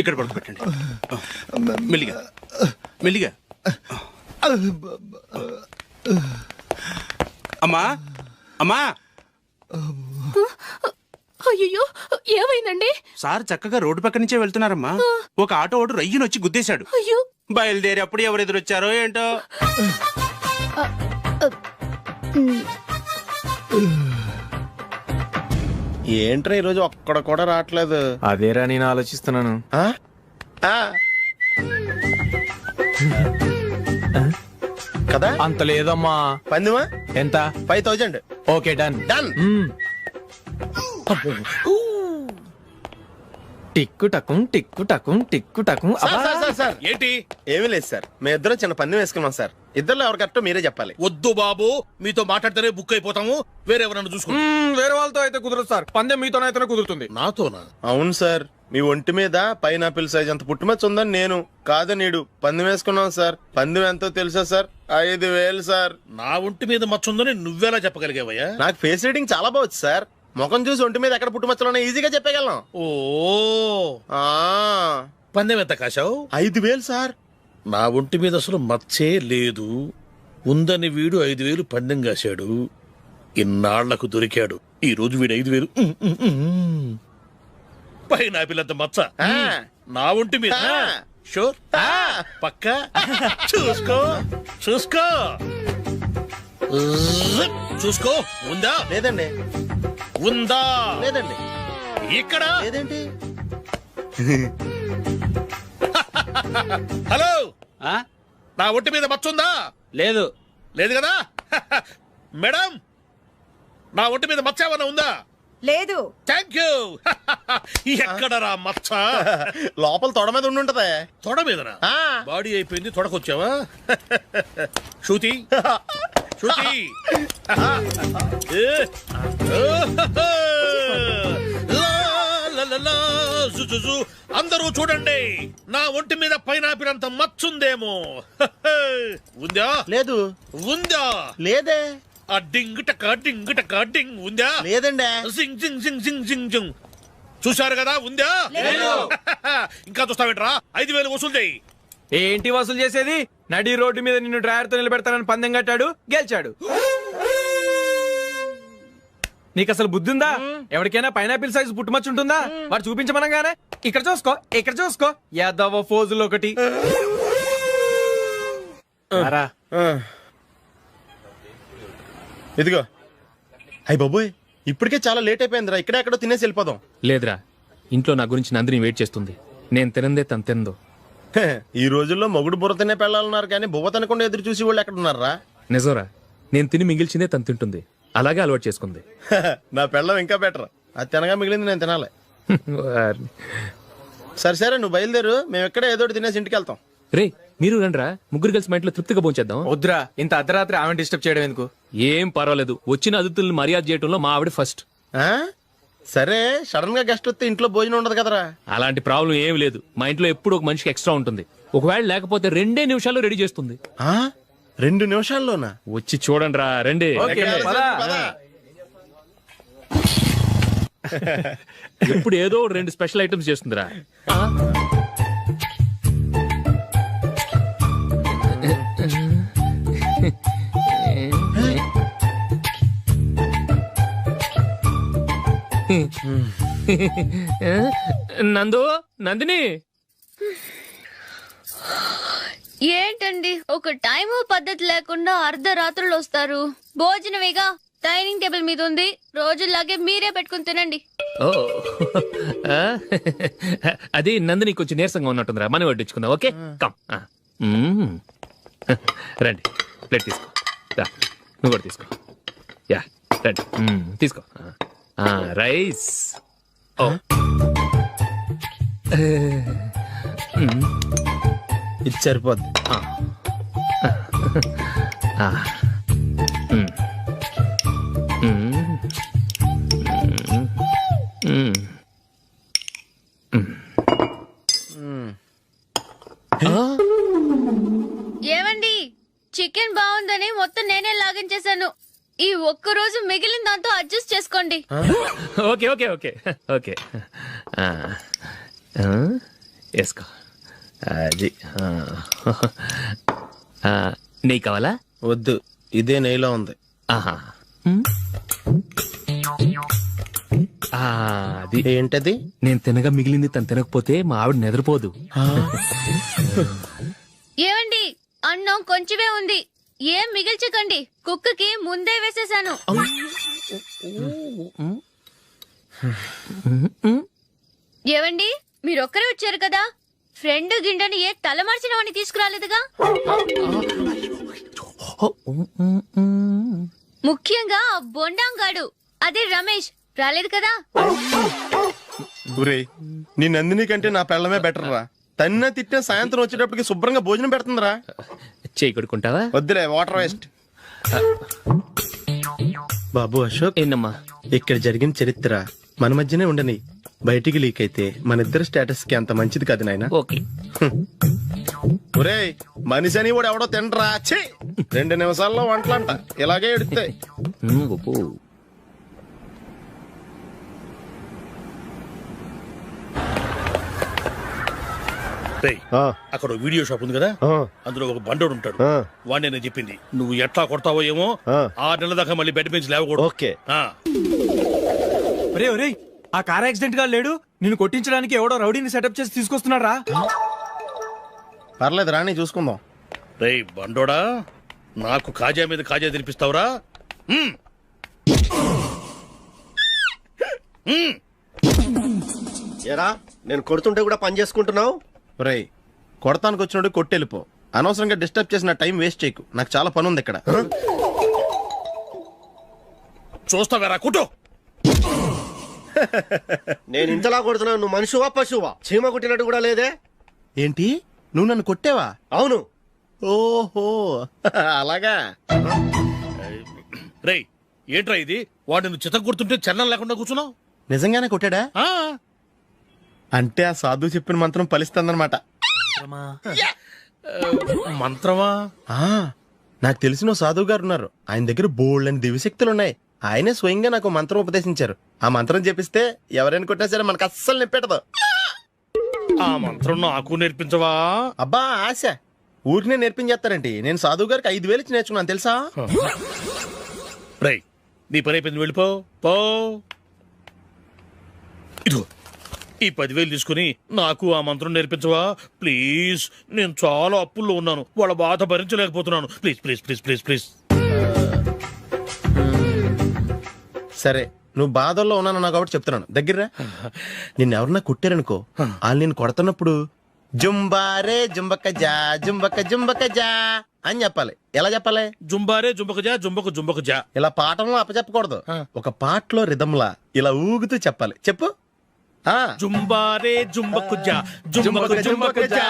ఇక్కడ పడుకోబెట్టండి. మెల్లిగా మెల్లిగా. అమ్మా, అమ్మా. అయ్యో, ఏమైందండి? సార్ చక్కగా రోడ్డు పక్క నుంచే వెళ్తున్నారమ్మా. ఒక ఆటో ఓడు రయ్యనొచ్చి గుద్దేశాడు. బయలుదేరి అప్పుడు ఎవరు ఎదురొచ్చారో ఏంటో. ఏంట్రా ఈరోజు ఒక్కడ కూడా రావట్లేదు? అదేరా నేను ఆలోచిస్తున్నాను. కదా అంత లేదమ్మా. పందిమా ఎంత? 5000. Okay done. డన్. టిక్కు టకుం టిక్కు టకుం టిక్కు టకుం. సార్ ఏంటి? ఏమీ లేదు సార్, మేము ఇద్దరం చిన్న పందెం వేసుకున్నాం సార్. ఇద్దరు ఎవరు కరెక్టో మీరే చెప్పాలి. వద్దు బాబు, మీతో మాట్లాడితేనే బుక్ అయిపోతాము. వేరే ఎవరన్నా చూసుకుంటాం. వేరే వాళ్ళతో అయితే కుదరదు సార్, పందెం మీతోనైతేనే కుదురుతుంది. నాతోనా? అవును సార్, మీ ఒంటి మీద పైనాపిల్ సైజ్ అంత పుట్టుమచ్చ ఉందని నేను కాదు నీడు పందెం వేసుకున్నాం సార్. పందెం ఎంతో తెలుసా సార్? 5000 సార్. నా ఒంటి మీద మచ్చ ఉందని నువ్వెలా చెప్పగలిగావయ్యా? నాకు ఫేస్ రీడింగ్ చాలా బాగుంది సార్. ముఖం చూసి ఒంటి మీద ఎక్కడ పుట్టుమచ్చలో ఈజీగా చెప్పగలం. ఓ పందెం ఎంత కాశావు? 5000 సార్. నా ఒంటి మీద అసలు మచ్చే లేదు. ఉందని వీడు 5000 పందెం కాశాడు. ఇన్నాళ్లకు దొరికాడు. ఈ రోజు వీడు 5000. పైన పిల్లంత మచ్చ నా ఒంటి మీద. షూర్? పక్క చూసుకో చూసుకో చూసుకో. ఉందా? లేదండి. ఉందా? లేదండి. ఇక్కడ లేదేంటి? హలో, నా ఒంటి మీద మచ్చ ఉందా? లేదు. లేదు కదా? మేడం, నా ఒంటి మీద మచ్చ ఏమన్నా ఉందా? లేదు. Thank you. ఎక్కడరా మచ్చ? లోపల తొడ మీద ఉండుంటదే. తొడ మీదనా? బాడీ అయిపోయింది, తొడకొచ్చావా? శృతి శృతి. అందరూ చూడండి, నా ఒంటి మీద పైనాపిల్ అంత మచ్చుందేమో. ఉందా? లేదు. ఉందా? లేదే. ఆ డింగ్ టక డింగ్ టక డింగ్ ఉందా? లేదండి. జింగ్ జింగ్ జింగ్ జింగ్ జింగ్ జింగ్. చూశారు కదా? ఉందా? ఇంకా చూస్తావేంట్రా? 5000 వసూలు చేయి. ఏంటి వసూలు చేసేది? నడి రోడ్డు మీద నిన్ను డ్రైవర్ తో నిలబెడతానని పందెం కట్టాడు, గెలిచాడు. నీకు అసలు బుద్ధి ఉందా? ఎవరికైనా పైనాపిల్ సైజ్ పుట్టుమచ్చ ఉంటుందా? వాడు చూపించమనగానే ఇక్కడ చూసుకో ఇక్కడ చూసుకో యాదవ ఫోజులు ఒకటి. ఇదిగో. అయ్య బాబోయ్, ఇప్పటికే చాలా లేట్ అయిపోయిందిరా. ఇక్కడే ఎక్కడో తినేసి వెళ్ళిపోదాం. లేదురా, ఇంట్లో నా గురించి నందిని వెయిట్ చేస్తుంది. నేను తినందే తను తిందో. ఈ రోజుల్లో మొగుడు బుర్ర తినే పెళ్ళాలన్నారు కానీ బువ్వ తినకుండా ఎదురు చూసి వాళ్ళు ఎక్కడ ఉన్నారా? నిజంరా, నేను తిని మిగిల్చిందే తను తింటుంది. అలాగే అలవాటు చేసుకుంది. నా పెళ్ళం ఇంకా బెటర్. అది తినగా మిగిలింది నేను తినాలి. సరే సరే, నువ్వు బయలుదేరు. మేము ఎక్కడ ఏదో తినేసి ఇంటికి వెళ్తాం. రే, మీరు రండ్రా, ముగ్గురు కలిసి మా ఇంట్లో తృప్తిగా పోంచేద్దాం. వద్దురా, ఇంత అర్ధరాత్రి ఆమె డిస్టర్బ్ చేయడం ఎందుకు? ఏం పర్వాలేదు, వచ్చిన అతిథులను మర్యాద చేయడంలో మా ఆవిడ ఫస్ట్. సరే, సడన్ గా గెస్ట్ వస్తే ఇంట్లో భోజనం ఉండదు కదరా? అలాంటి ప్రాబ్లం ఏం లేదు. మా ఇంట్లో ఎప్పుడు ఒక మనిషికి ఎక్స్ట్రా ఉంటుంది. ఒకవేళ లేకపోతే 2 నిమిషాల్లో రెడీ చేస్తుంది. 2 నిమిషాల్లోనా? వచ్చి చూడండి రా, రండి. ఎప్పుడు ఏదో 2 స్పెషల్ ఐటమ్స్ చేస్తుందిరా. నందు, నందిని. ఏంటండి ఒక టైము పద్ధతి లేకుండా అర్ధరాత్రులు వస్తారు? భోజనమేగా డైనింగ్ టేబుల్ మీద ఉంది, రోజుల్లాగే మీరే పెట్టుకుని తినండి. ఓ, అది నందిని కొంచెం నీరసంగా ఉన్నట్టుందిరా, మనీ వడ్డించుకుందాం. Okay, come. రండి, ప్లేట్ తీసుకో. నువ్వు కూడా తీసుకో. యా, రండి, తీసుకో. రైస్. ఓ, ఇది సరిపోద్ది. ఏమండి, చికెన్ బాగుందని మొత్తం నేనే లాగించేశాను. ఈ ఒక్క రోజు మిగిలిన దాంతో అడ్జస్ట్ చేసుకోండి. Okay okay okay okay. వేసుకో. అది నెయ్యి కావాలా? వద్దు, ఇదే నెయ్యిలో ఉంది. ఆహా, అది ఏంటది? నేను తినగా మిగిలింది తను తినకపోతే మా ఆవిడ నిద్రపోదు. ఏమండి, అన్నం కొంచెమే ఉంది, ఏం మిగిల్చకండి. కుక్కకి ముందే వేసేసాను. ఏవండి, మీరొక్కరే వచ్చారు కదా, ఫ్రెండ్ గిండని ఏ తలమార్చిన వాడిని తీసుకురాలేదుగా? ముఖ్యంగా ఆ బొండాంగాడు అదే రమేష్ రాలేదు కదా. గురే నీ నందిని కంటే నా పెళ్ళమే బెటర్ రా. తన్న తిట్టిన సాయంత్రం వచ్చేటప్పటికి శుభ్రంగా భోజనం పెడుతుందిరా. చేయి కొడుకుంటావా? వద్దులే, వాటర్ వేస్ట్. బాబు అశోక్, ఏంటమ్మా ఇక్కడ జరిగిన చరిత్ర మన మధ్యనే ఉండని, బయటికి లీక్ అయితే మన ఇద్దరు స్టేటస్ కి అంత మంచిది కాదు నాయన. ఓకే. ఒరేయ్ మనిషి అని కూడా ఎవడో తినరా. 2 నిమిషాల్లో వంటలంట ఇలాగే ఎడుతాయి. అక్కడ వీడియో షాప్ ఉంది కదా, అందులో ఒక బండోడు ఉంటాడు. వాడిని నేను చెప్పింది నువ్వు ఎట్లా కొడతావో ఏమో, 6 నెలల దాకా మళ్ళీ బెడ్ పెంచి లేవకూడదు. ఓకే. ఒరే ఒరే, ఆ కార్ యాక్సిడెంట్ గా లేడు, నిన్ను కొట్టించడానికి ఎవడో రౌడీని సెటప్ చేసి తీసుకొస్తున్నారా? పర్లేదు రాని చూసుకుందాం. రేయ్ బండోడా, నాకు కాజా మీద కాజా తినిపిస్తావురా? ఎరా నేను కొడుతుంటే కూడా పని చేసుకుంటున్నావు? రేయ్ కొడతానికి వచ్చినోడు కొట్టెళ్ళిపో. అనవసరంగా డిస్టర్బ్ చేసిన టైం వేస్ట్ చేయకు, నాకు చాలా పని ఉంది ఇక్కడ. చూస్తావేరా కుట్టు. నేను ఇంతలా కొడుతున్నావు, నువ్వు మనిషివా పశువా? చీమ కుట్టినట్టు కూడా లేదే. ఏంటి నువ్వు నన్ను కొట్టావా? అవును. ఓహో అలాగా. రేయ్ ఏంట్రా ఇది? వాడు నువ్వు చిత్త గుర్తుంటే చలనం లేకుండా కూర్చున్నావు. నిజంగానే కొట్టాడా? అంటే ఆ సాధువు చెప్పిన మంత్రం ఫలిస్తుందన్నమాట. మంత్రమా? నాకు తెలిసిన సాధువు గారు ఉన్నారు, ఆయన దగ్గర బోల్డ్ అని దివ్యశక్తులు ఉన్నాయి. ఆయనే స్వయంగా నాకు మంత్రం ఉపదేశించారు. ఆ మంత్రం చెప్పిస్తే ఎవరైనా కొట్టినా సరే మనకు అస్సలు నిప్పెట్టదు. ఆ మంత్రం నాకు నేర్పించవా? అబ్బా ఆశ, ఊరినే నేర్పించేస్తారండి. నేను సాధువు గారికి 5,000 ఇచ్చి నేర్చుకున్నాను తెలుసా? రేయ్ నీ పని అయిపోయింది, వెళ్ళిపో పో. ఇదిగో ఈ 10,000 తీసుకుని నాకు ఆ మంత్రం నేర్పించవా ప్లీజ్? నేను చాలా అప్పుల్లో ఉన్నాను, వాళ్ళ బాధ భరించలేకపోతున్నాను. Please please please please please. సరే నువ్వు బాధల్లో ఉన్నాను నాకు కాబట్టి చెప్తున్నాను. దగ్గర నిన్ను ఎవరన్నా కుట్టారనుకో, వాళ్ళు నేను కొడుతున్నప్పుడు జుంబారే జుంబక జా జుంబక జుంబక జా అని చెప్పాలి. ఎలా చెప్పాలి? జుంబారే జుంబక జా జుంబక జుంబక జా. ఇలా పాఠంలో అప్పచెప్పకూడదు, ఒక పాటలో రిధంలా ఇలా ఊగుతూ చెప్పాలి. చెప్పు. జుంబారే జుంబకు జా జుంబకు జుంబకు జా.